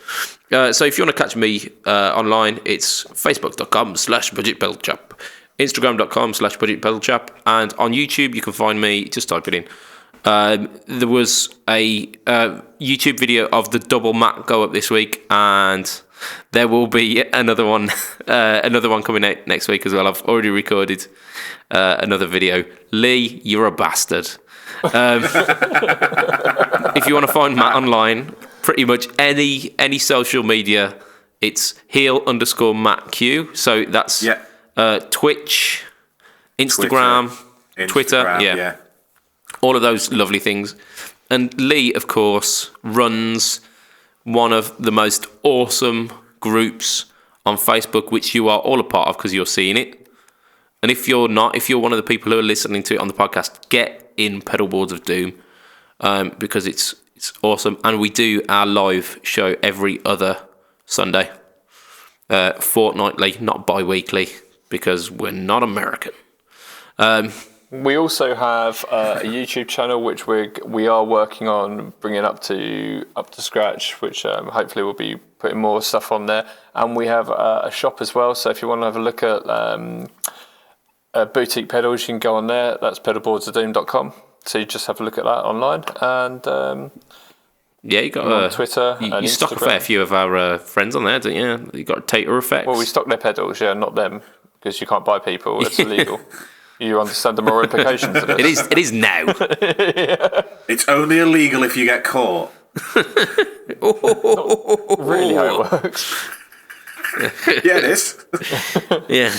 S1: So if you want to catch me online, it's facebook.com/BudgetPedalChap, Instagram.com/BudgetPedalChap, and on YouTube you can find me. Just type it in. There was a YouTube video of the double mat go up this week, and there will be another one coming out next week as well. I've already recorded another video. Lee, you're a bastard. If you want to find Matt online, pretty much any social media, it's heel_MattQ. So that's Twitch, Instagram, Twitter, yeah. All of those lovely things. And Lee, of course, runs one of the most awesome groups on Facebook, which you are all a part of because you're seeing it. And if you're not, if you're one of the people who are listening to it on the podcast, get in Pedalboards of Doom because it's awesome. And we do our live show every other Sunday, fortnightly, not bi-weekly, because we're not American.
S2: We also have a YouTube channel which we are working on bringing up to scratch, which hopefully we'll be putting more stuff on there. And we have a shop as well. So if you want to have a look at boutique pedals, you can go on there. That's pedalboardsofdoom.com. So you just have a look at that online. And
S1: yeah, you got
S2: on Twitter.
S1: You stock a fair few of our friends on there, don't you? You got Tater Effects.
S2: Well, we stock their pedals, yeah, not them, because you can't buy people. It's illegal. You understand the moral implications of it.
S1: It is now.
S3: It's only illegal if you get caught.
S2: Really how it works.
S3: Yeah, it is.
S1: Yeah.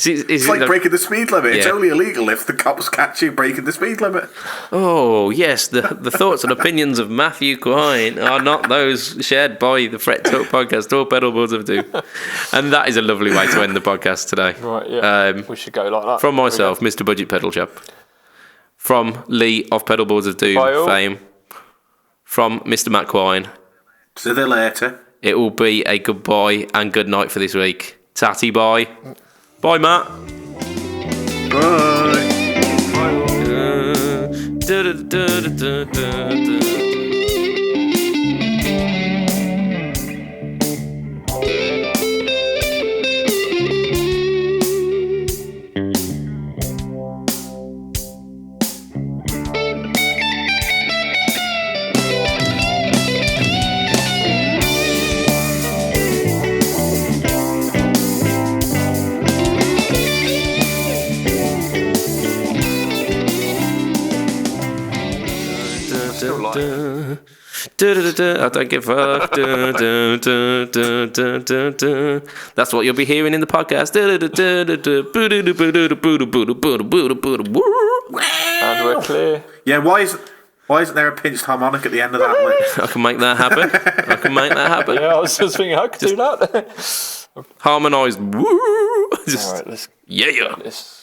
S3: It's like breaking the speed limit. It's
S1: Yeah.
S3: only illegal if the cops catch you breaking the speed limit.
S1: Oh, yes, the thoughts and opinions of Matthew Quine are not those shared by the Fret Talk podcast or Pedalboards of Doom. And that is a lovely way to end the podcast today.
S2: Right, yeah. We should go like that.
S1: From myself, Mr. Budget Pedal Chap. From Lee of Pedalboards of Doom
S2: Bye all.
S1: fame. From Mr. Matt Quine.
S3: See you later.
S1: It will be a goodbye and good night for this week. Tatty bye. Bye, Matt.
S3: Bye.
S1: I don't give a fuck. That's what you'll be hearing in the podcast.
S2: And we're clear.
S3: Yeah, why isn't there a pinched harmonic at the end of that? Like,
S1: I can make that happen.
S2: Yeah, I was just thinking, I could do that.
S1: Harmonised.
S2: All right, let's
S1: Yeah.
S2: this.